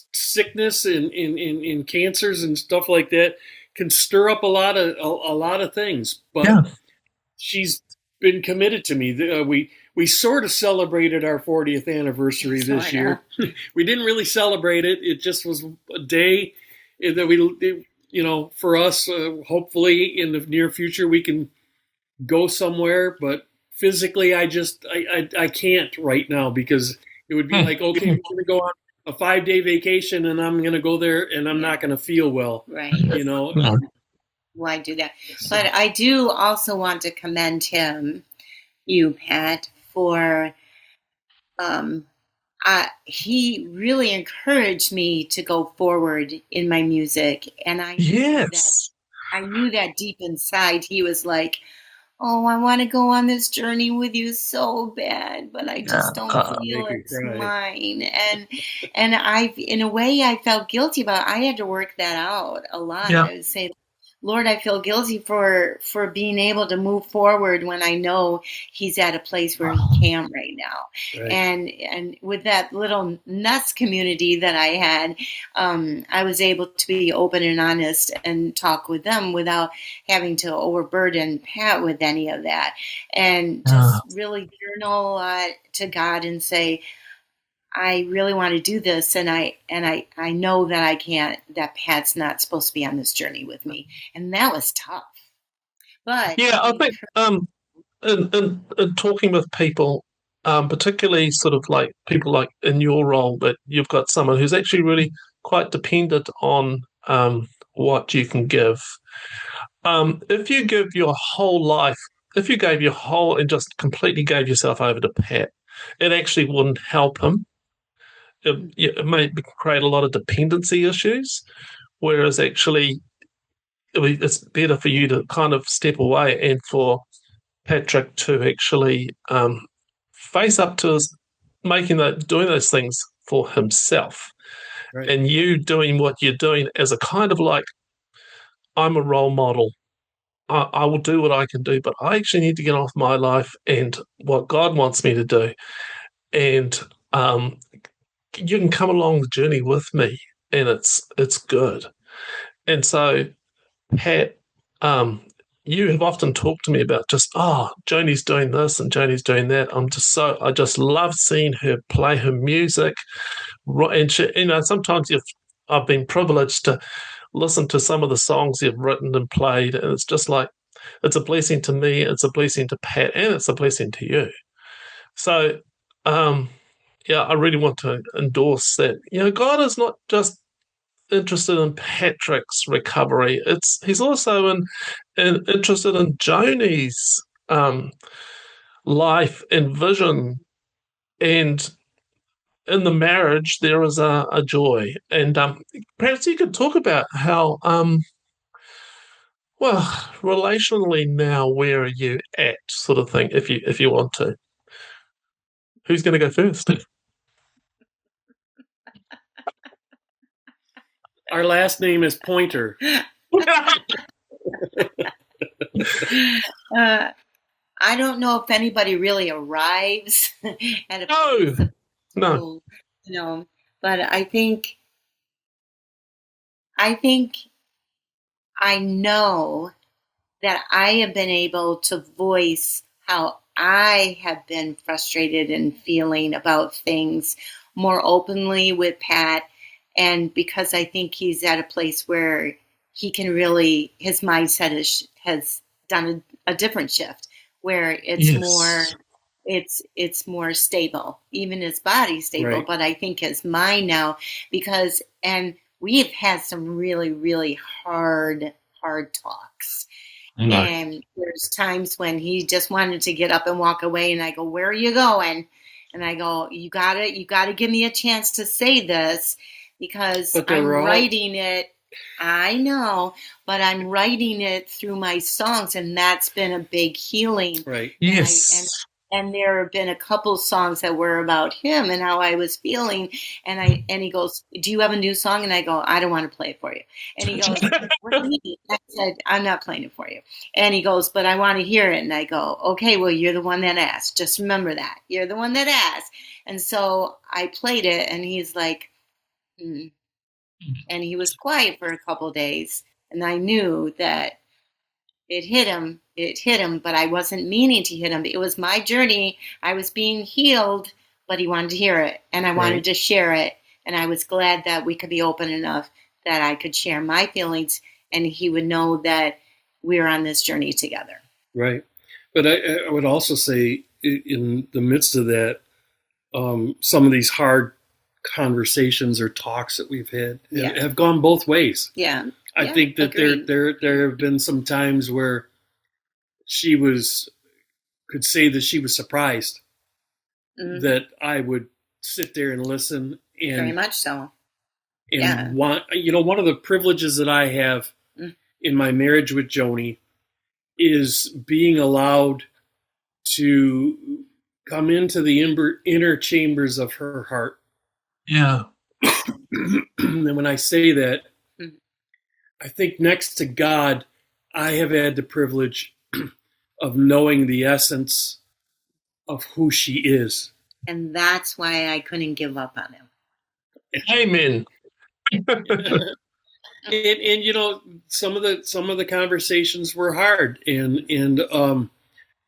Sickness and cancers and stuff like that can stir up a lot of things. But she's been committed to me. We sort of celebrated our 40th anniversary this year. We didn't really celebrate it. It just was a day that we, for us, hopefully in the near future we can go somewhere. But physically, I can't right now, because it would be like, okay, we're going to go on a 5-day vacation and I'm going to go there and I'm not going to feel well. Right. Why do that? But I do also want to commend you, Pat, for he really encouraged me to go forward in my music, and I knew that deep inside he was like, "Oh, I want to go on this journey with you so bad, but I just don't feel it's mine." And in a way, I felt guilty about it. I had to work that out a lot. Yeah. I would say, "Lord, I feel guilty for being able to move forward when I know he's at a place where he can't right now." Right. And with that little nuts community that I had, I was able to be open and honest and talk with them without having to overburden Pat with any of that, and just really journal to God and say, "I really want to do this, and I know that I can't. That Pat's not supposed to be on this journey with me," and that was tough. But I think in talking with people, particularly sort of like people like in your role, that you've got someone who's actually really quite dependent on what you can give. If you give your whole life, if you gave your whole and just completely gave yourself over to Pat, it actually wouldn't help him. It may create a lot of dependency issues, whereas actually it's better for you to kind of step away and for Patrick to actually face up to doing those things for himself. Right. And you doing what you're doing as a kind of like, I'm a role model. I will do what I can do, but I actually need to get off my life and what God wants me to do. And you can come along the journey with me, and it's good. And so, Pat, you have often talked to me about just, Joanie's doing this and Joanie's doing that. I just love seeing her play her music. And she, sometimes I've been privileged to listen to some of the songs you've written and played, and it's just like, it's a blessing to me, it's a blessing to Pat, and it's a blessing to you. So, I really want to endorse that. God is not just interested in Patrick's recovery. He's also interested in Joanie's life and vision, and in the marriage there is a joy. And perhaps you could talk about how well, relationally now, where are you at, sort of thing, if you want to. Who's going to go first? Our last name is Pointer. I don't know if anybody really arrives at a place of No. but I think I know that I have been able to voice how I have been frustrated and feeling about things more openly with Pat. And because I think he's at a place where he can really, his mindset has done a different shift where it's more, it's more stable, even his body's stable, Right. but I think his mind now, and we've had some really, really hard talks. And there's times when he just wanted to get up and walk away, and I go, "Where are you going?" And I go, you gotta give me a chance to say this, because I'm writing it. I know, but I'm writing it through my songs, and that's been a big healing. Right. Yes. And there have been a couple songs that were about him and how I was feeling. And he goes, "Do you have a new song?" And I go, "I don't want to play it for you." And he goes, "What do you mean?" I said, "I'm not playing it for you." And he goes, "But I want to hear it." And I go, "Okay, well, you're the one that asked. Just remember that. You're the one that asked." And so I played it, and he's like, And he was quiet for a couple of days. And I knew that it hit him, but I wasn't meaning to hit him. It was my journey. I was being healed, but he wanted to hear it, and I wanted to share it. And I was glad that we could be open enough that I could share my feelings, and he would know that we're on this journey together. Right. But I would also say, in the midst of that, some of these hard conversations or talks that we've had have gone both ways. Yeah. I think that there have been some times where she could say that she was surprised that I would sit there and listen, and very much so. And one of the privileges that I have in my marriage with Joanie is being allowed to come into the inner chambers of her heart. Yeah. And when I say that, I think next to God, I have had the privilege of knowing the essence of who she is. And that's why I couldn't give up on him. Amen. And some of the conversations were hard, and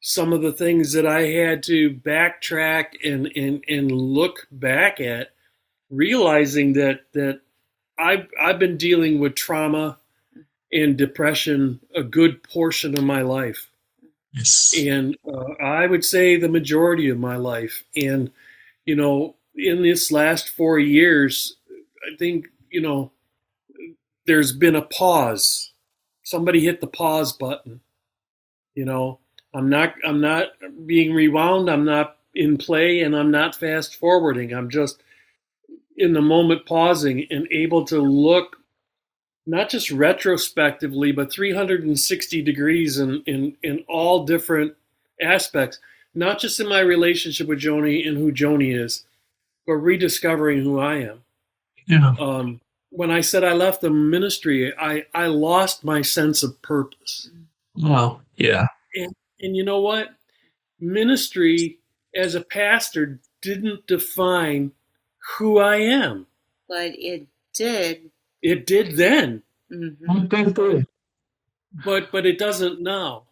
some of the things that I had to backtrack and look back at, realizing that I've been dealing with trauma and depression a good portion of my life. Yes. And I would say the majority of my life. And, in this last 4 years, I think, there's been a pause. Somebody hit the pause button. I'm not being rewound. I'm not in play, and I'm not fast forwarding. I'm just in the moment pausing and able to look not just retrospectively, but 360 degrees in all different aspects, not just in my relationship with Joanie and who Joanie is, but rediscovering who I am. Yeah. When I said I left the ministry, I lost my sense of purpose. Wow. Yeah. And you know what? Ministry as a pastor didn't define who I am. But it did. It did then. Mm-hmm. But it doesn't now.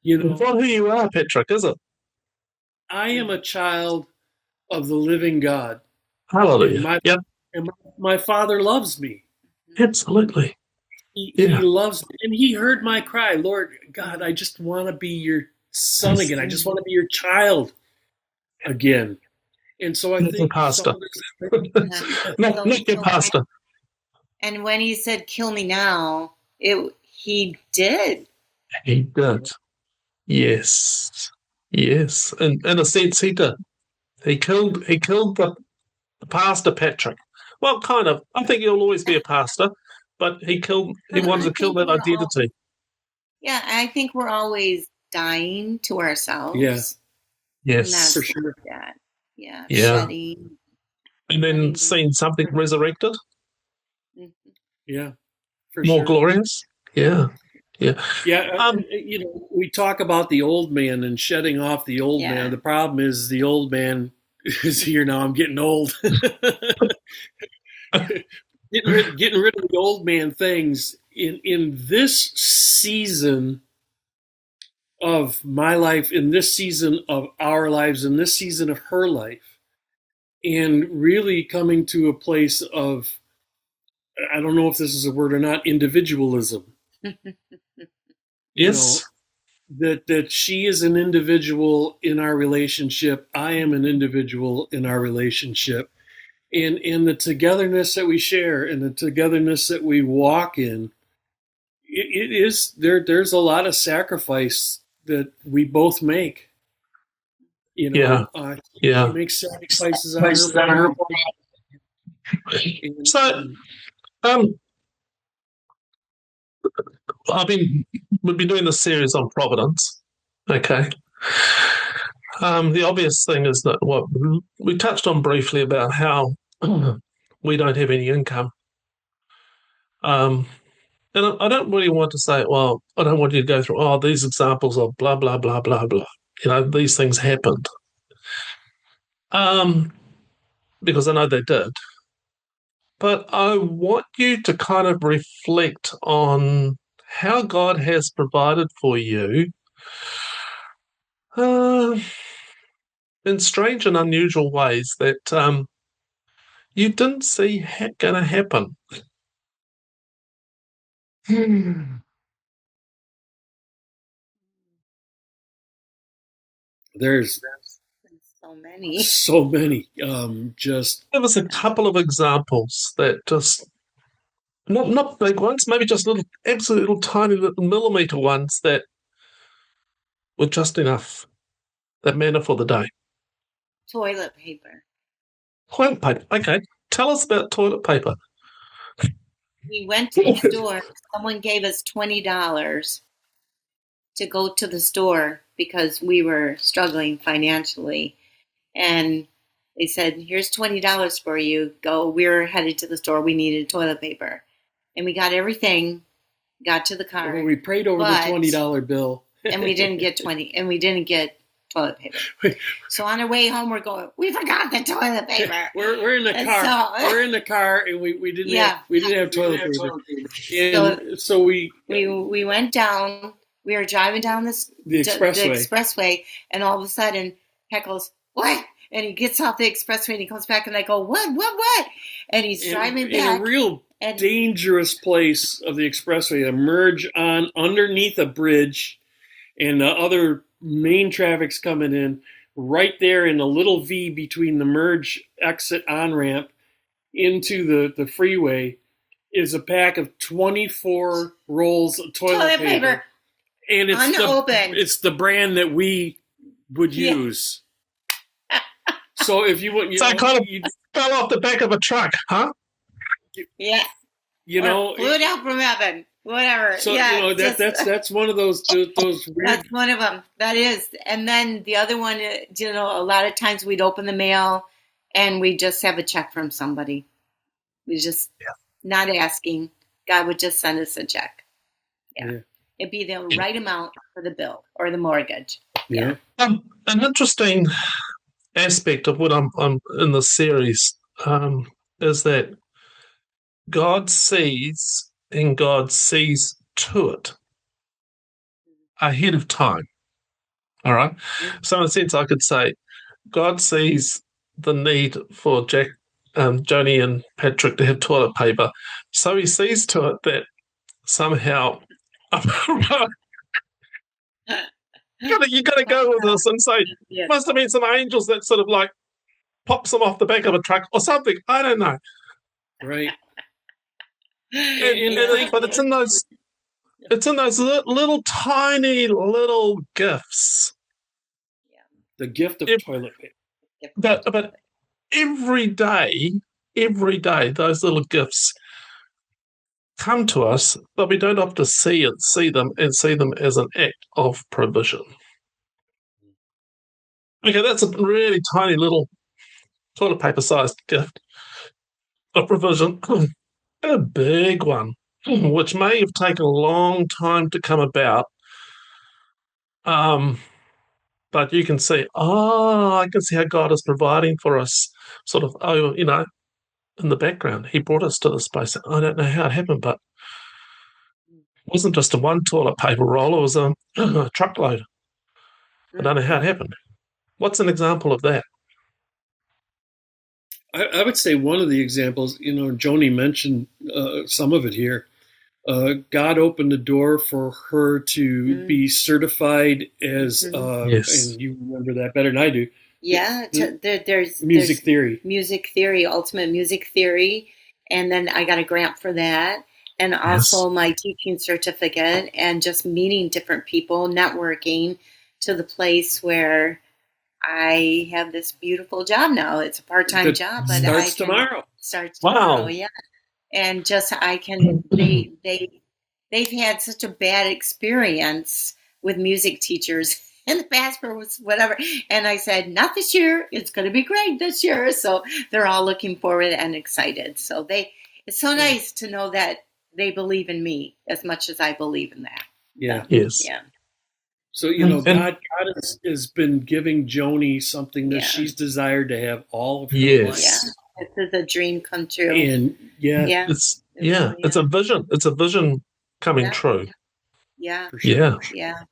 It's not who you are, Patrick, is it? I am a child of the living God. Hallelujah. And my Father loves me. Absolutely. He loves me. And he heard my cry. Lord God, I just want to be your son again. I just want to be your child again. And so I Not your think some pastor. of this, Not your pastor. And when he said, "Kill me now," he did. He did. Yes. Yes. In a sense, he did. He killed the pastor Patrick. Well, kind of. I think he'll always be a pastor, but he wanted I to kill think that identity. I think we're always dying to ourselves. Yeah. Yes. And that's for sure. that. Yeah. Yeah. Shedding. And then seeing something resurrected, Mhm. Yeah, for more sure. glorious. Yeah. Yeah. Yeah, we talk about the old man and shedding off the old Yeah. man. The problem is the old man is here now. I'm getting old. getting rid of the old man things in this season of my life, in this season of our lives, in this season of her life, and really coming to a place of, I don't know if this is a word or not, individualism. Yes. That she is an individual in our relationship. I am an individual in our relationship. And the togetherness that we share and the togetherness that we walk in, it is there's a lot of sacrifice that we both make. Yeah. She makes sacrifices on her part. So, we've been doing this series on Providence. Okay. The obvious thing is that what we touched on briefly about how we don't have any income. And I don't really want to say, well, I don't want you to go through, these examples of blah, blah, blah, blah, blah. These things happened. Because I know they did. But I want you to kind of reflect on how God has provided for you in strange and unusual ways that you didn't see going to happen. There's so many. Just give us a couple of examples that just not big ones, maybe just absolute little tiny little millimeter ones that were just enough. That manna for the day. Toilet paper. Toilet paper. Okay, tell us about toilet paper. We went to the store. Someone gave us $20 to go to the store because we were struggling financially. And they said, here's $20 for you. Go. We were headed to the store. We needed toilet paper. And we got everything, got to the car. We prayed over the $20 bill. And we didn't get toilet paper. So on our way home, we're going, we forgot the toilet paper. We're in the car. We're in the car, and we didn't have toilet paper. And so we went down. We were driving down the expressway, and all of a sudden, Heck goes, what? And he gets off the expressway, and he comes back, and I go, what? And he's driving back. In a real dangerous place of the expressway, to merge on underneath a bridge, and the other main traffic's coming in right there in the little V between the merge exit on-ramp into the freeway is a pack of 24 rolls of toilet paper. And it's the brand that we would use. So if you would, you fell off the back of a truck, huh? Yeah. Flew it out from heaven. Whatever. So that's one of those weird. That's one of them. That is. And then the other one, a lot of times we'd open the mail and we just have a check from somebody. We just not asking. God would just send us a check. Yeah. It'd be the right amount for the bill or the mortgage. Yeah. An interesting aspect of what I'm in the series is that God sees and God sees to it ahead of time. All right. So in a sense, I could say God sees the need for Joanie and Patrick to have toilet paper. So he sees to it that somehow you got to go with this and say, must have been some angels that sort of like pops them off the back of a truck or something. I don't know. Right. But it's in those little tiny little gifts. The gift of toilet paper. But every day, those little gifts come to us, but we don't often see them as an act of provision. Okay, that's a really tiny little toilet paper-sized gift of provision, and a big one, which may have taken a long time to come about. But you can see, I can see how God is providing for us, sort of, in the background. He brought us to this place. I don't know how it happened, but it wasn't just a one toilet paper roll, it was a truckload. I don't know how it happened. What's an example of that? I would say one of the examples, Joanie mentioned some of it here. God opened the door for her to be certified as, Yes. and you remember that better than I do. Yeah, there's music theory. Music theory, ultimate music theory. And then I got a grant for that. And also my teaching certificate, and just meeting different people, networking to the place where I have this beautiful job now. It's a part-time job, but starts tomorrow. Starts tomorrow, Wow. yeah. And just I can they've had such a bad experience with music teachers in the past for whatever. And I said, not this year. It's going to be great this year. So they're all looking forward and excited. So it's so nice to know that they believe in me as much as I believe in that. Yeah. Yes. Yeah. So, God has been giving Joanie something that she's desired to have all of her life. Yeah. This is a dream come true. And it's a vision. It's a vision coming true. Yeah. For sure. Yeah.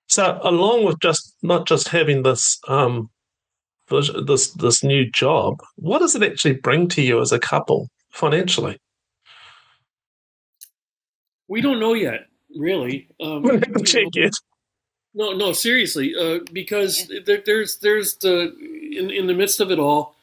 So along with not just having this vision, this new job, what does it actually bring to you as a couple financially? We don't know yet, really. We haven't checked yet. No, seriously, because there's in the midst of it all,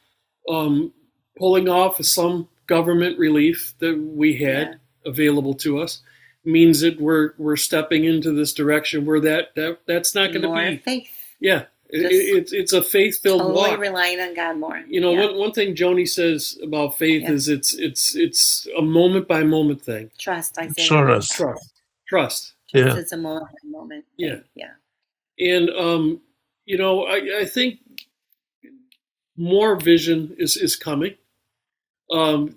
pulling off some government relief that we had available to us means that we're stepping into this direction where that's not going to be faith. Yeah, it's a faith-filled totally walk. Relying on God more. One thing Joanie says about faith is it's a moment by moment thing. Trust. I say sure is. Trust. Just it's a moment by moment thing. Yeah. And I think more vision is coming. I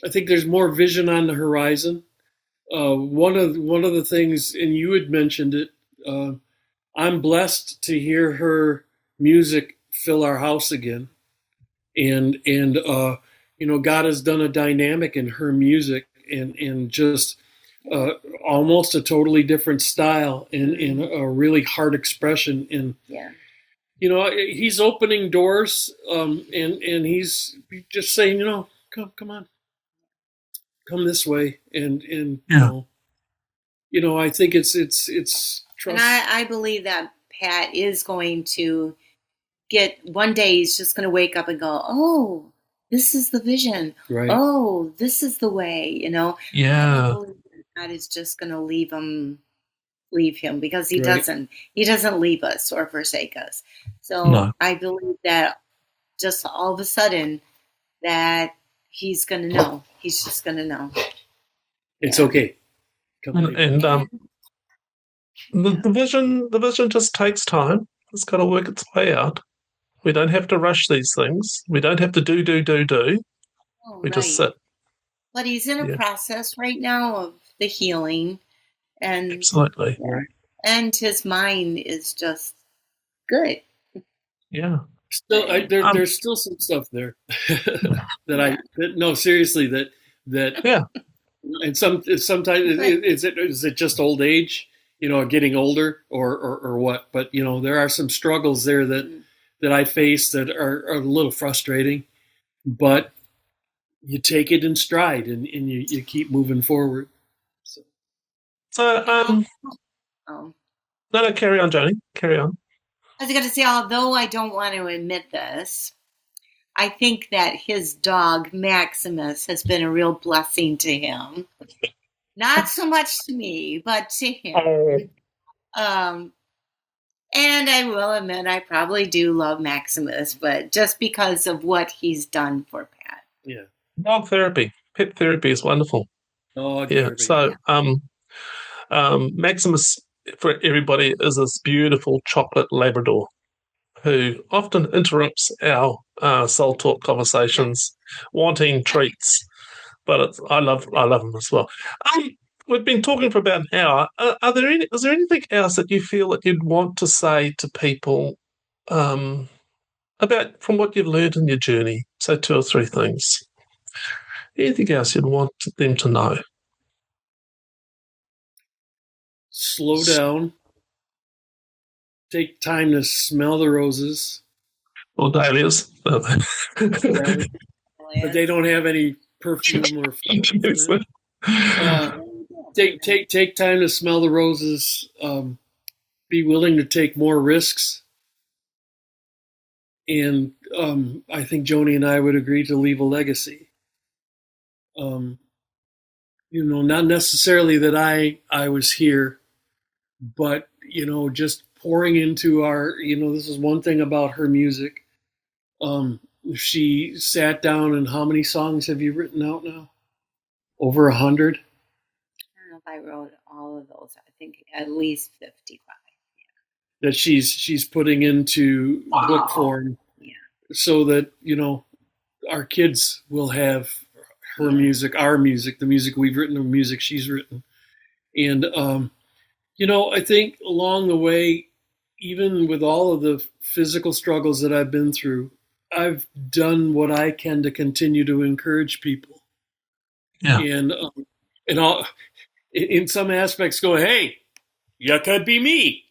think there's more vision on the horizon. One of the things, and you had mentioned it, I'm blessed to hear her music fill our house again, and God has done a dynamic in her music, and just almost a totally different style, and a really hard expression. And he's opening doors, and he's just saying, come on, come this way, and I think it's trust. And I believe that Pat is going to one day he's just going to wake up and go, oh, this is the vision. Right. Oh, this is the way, Yeah. I believe God is just going to leave him because he doesn't leave us or forsake us. So I believe that just all of a sudden that he's going to know. He's just going to know. It's okay. And the vision just takes time. It's got to work its way out. We don't have to rush these things. We don't have to do. We just sit. But he's in a process right now of the healing, and absolutely, and his mind is just good. Yeah. Still, there's still some stuff there seriously that. And sometimes is it just old age, getting older or what? But there are some struggles there that I face that are a little frustrating, but you take it in stride and you keep moving forward. No, carry on, Joanie. Carry on. I was going to say, although I don't want to admit this, I think that his dog, Maximus, has been a real blessing to him. Not so much to me, but to Oh. him. Um, and I will admit, I probably do love Maximus, but just because of what he's done for Pat. Yeah. Dog therapy, pet therapy is wonderful. Dog Yeah. therapy. So, Maximus, for everybody, is this beautiful chocolate Labrador who often interrupts our soul talk conversations, wanting treats. But I love him as well. Um, we've been talking for about an hour. Is there anything else that you feel that you'd want to say to people um, about from what you've learned in your journey? So 2 or 3 things. Anything else you'd want them to know? Slow down. Take time to smell the roses. Or dahlias? But they don't have any perfume or fragrance. Take time to smell the roses. Be willing to take more risks. And I think Joanie and I would agree to leave a legacy. Not necessarily that I was here, but just pouring into our. This is one thing about her music. She sat down, and how many songs have you written out now? Over 100. I don't know if I wrote all of those. I think at least 55. That she's putting into book form, so that our kids will have her music, our music, the music we've written, the music she's written, and I think along the way, even with all of the physical struggles that I've been through, I've done what I can to continue to encourage people, Yeah. and all in some aspects go, hey, you could be me.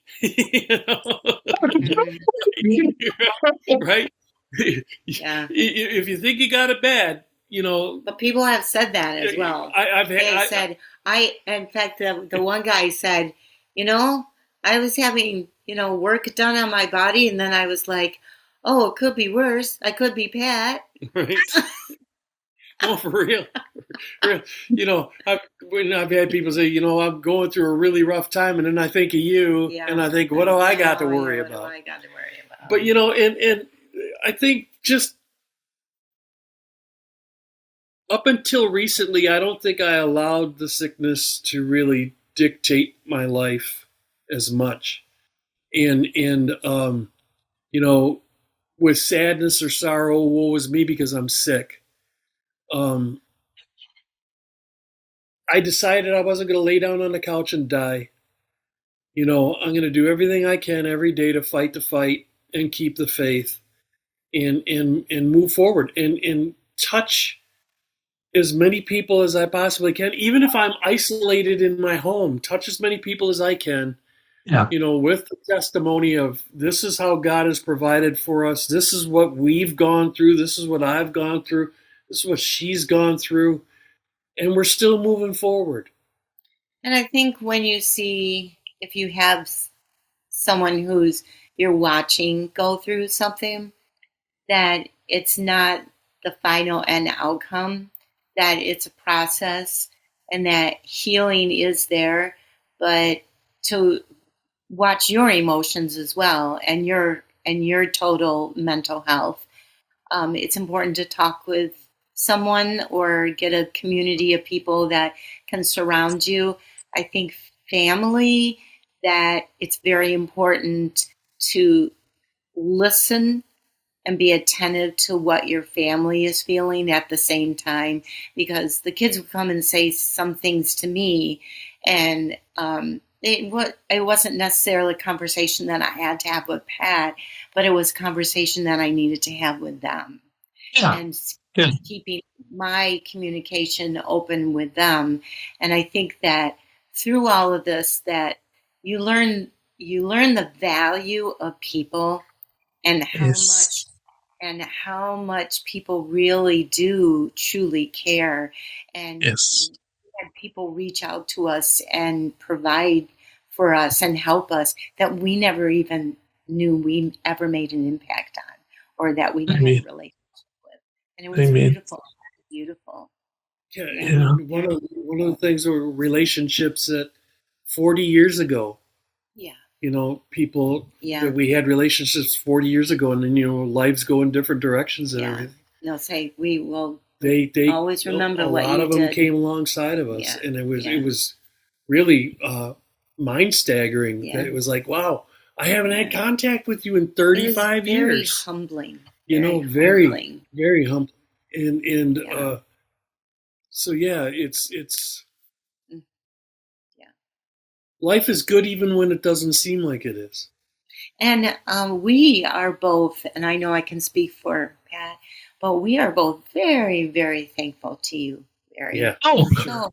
Right? Yeah. If you think you got it bad, But people have said that as well. In fact, the one guy said, I was having, work done on my body, and then I was like, oh, it could be worse. I could be Pat. Right. Oh, for real. When I've had people say, I'm going through a really rough time, and then I think of you, and I think, what do I got to worry about? What do I got to worry about? But and I think just up until recently, I don't think I allowed the sickness to really dictate my life as much, and with sadness or sorrow, woe is me because I'm sick. I decided I wasn't going to lay down on the couch and die. I'm going to do everything I can every day to fight and keep the faith and move forward and touch as many people as I possibly can, even if I'm isolated in my home, touch as many people as I can. Yeah. With the testimony of this is how God has provided for us. This is what we've gone through. This is what I've gone through. This is what she's gone through. And we're still moving forward. And I think when you see, if you have someone who's you're watching go through something, that it's not the final end outcome, that it's a process, and that healing is there, but to watch your emotions as well and your total mental health. It's important to talk with someone or get a community of people that can surround you. I think family, that it's very important to listen and be attentive to what your family is feeling at the same time, because the kids would come and say some things to me, and it wasn't necessarily a conversation that I had to have with Pat, but it was a conversation that I needed to have with them. Yeah. And keeping my communication open with them. And I think that through all of this, that you learn the value of people and how much people really do truly care. And had people reach out to us and provide for us and help us that we never even knew we ever made an impact on, or that we had Amen. a relationship with. And it was Amen. beautiful, beautiful. Yeah, Yeah. and one of the things were relationships that 40 years ago, Yeah. people Yeah. that we had relationships 40 years ago, and then lives go in different directions and Yeah. everything. They'll say we will They always remember a what lot you of them did. came alongside of us, Yeah. and it Yeah. was really mind staggering. Yeah. That it was like, wow, I haven't had Yeah. contact with you in 35 It is very years. humbling. Very humbling. very humbling, and Yeah. so yeah, it's Yeah. life is good even when it doesn't seem like it is. And we are both, and I know I can speak for Pat, but we are both very, very thankful to you. Very, Yeah. Oh, so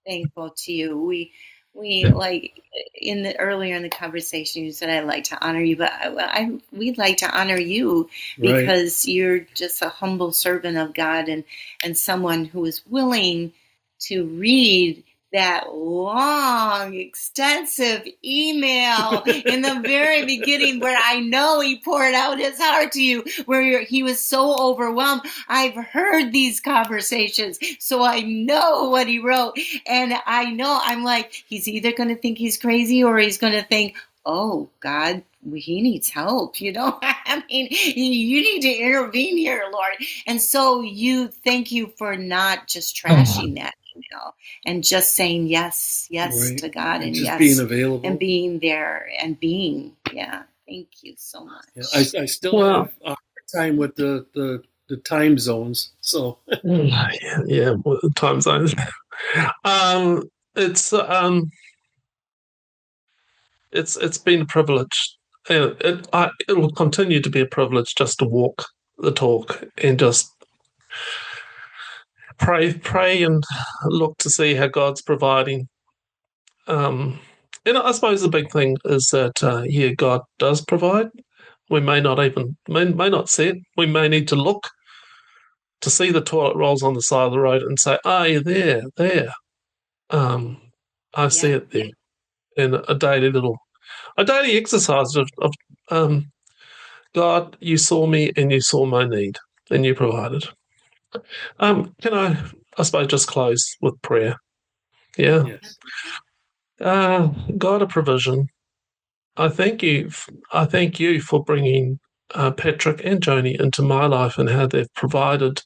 thankful to you. We like earlier in the conversation, you said I'd like to honor you, but we'd like to honor you because you're just a humble servant of God and someone who is willing to read that long, extensive email in the very beginning where I know he poured out his heart to you, where he was so overwhelmed. I've heard these conversations, so I know what he wrote. And I know, I'm like, he's either going to think he's crazy or he's going to think, oh, God, he needs help. I mean, you need to intervene here, Lord. And so thank you for not just trashing that email and just saying yes to God and just yes, being available and being there and being, thank you so much. Yeah, I still have a hard time with the time zones. So yeah, time zones. It's it's been a privilege. It will continue to be a privilege just to walk the talk and just pray, and look to see how God's providing. And I suppose the big thing is that God does provide. We may not even may not see it. We may need to look to see the toilet rolls on the side of the road and say, "Ah, you're there." I see it there in a daily exercise of God, you saw me and you saw my need and you provided. Can I suppose, just close with prayer? Yeah. yes. God of provision, I thank you. I thank you for bringing Patrick and Joanie into my life and how they've provided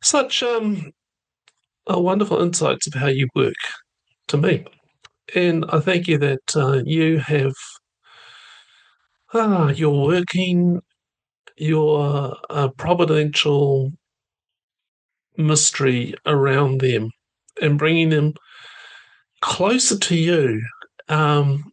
such wonderful insights of how you work to me. And I thank you that you have you're working your providential mystery around them and bringing them closer to you. The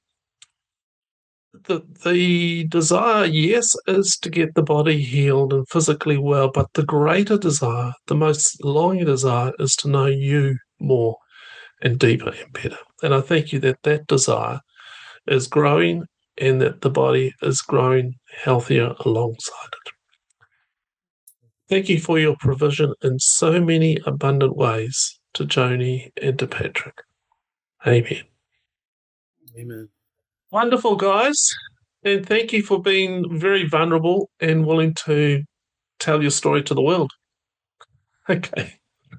desire, yes, is to get the body healed and physically well, but the greater desire, the most longing desire, is to know you more and deeper and better. And I thank you that that desire is growing and that the body is growing healthier alongside it. Thank you for your provision in so many abundant ways to Joanie and to Patrick. Amen. Amen. Wonderful, guys. And thank you for being very vulnerable and willing to tell your story to the world. Okay.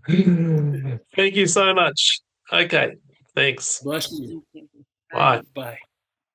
Thank you so much. Okay. Thanks. Bless you. Thank you. Bye. Bye.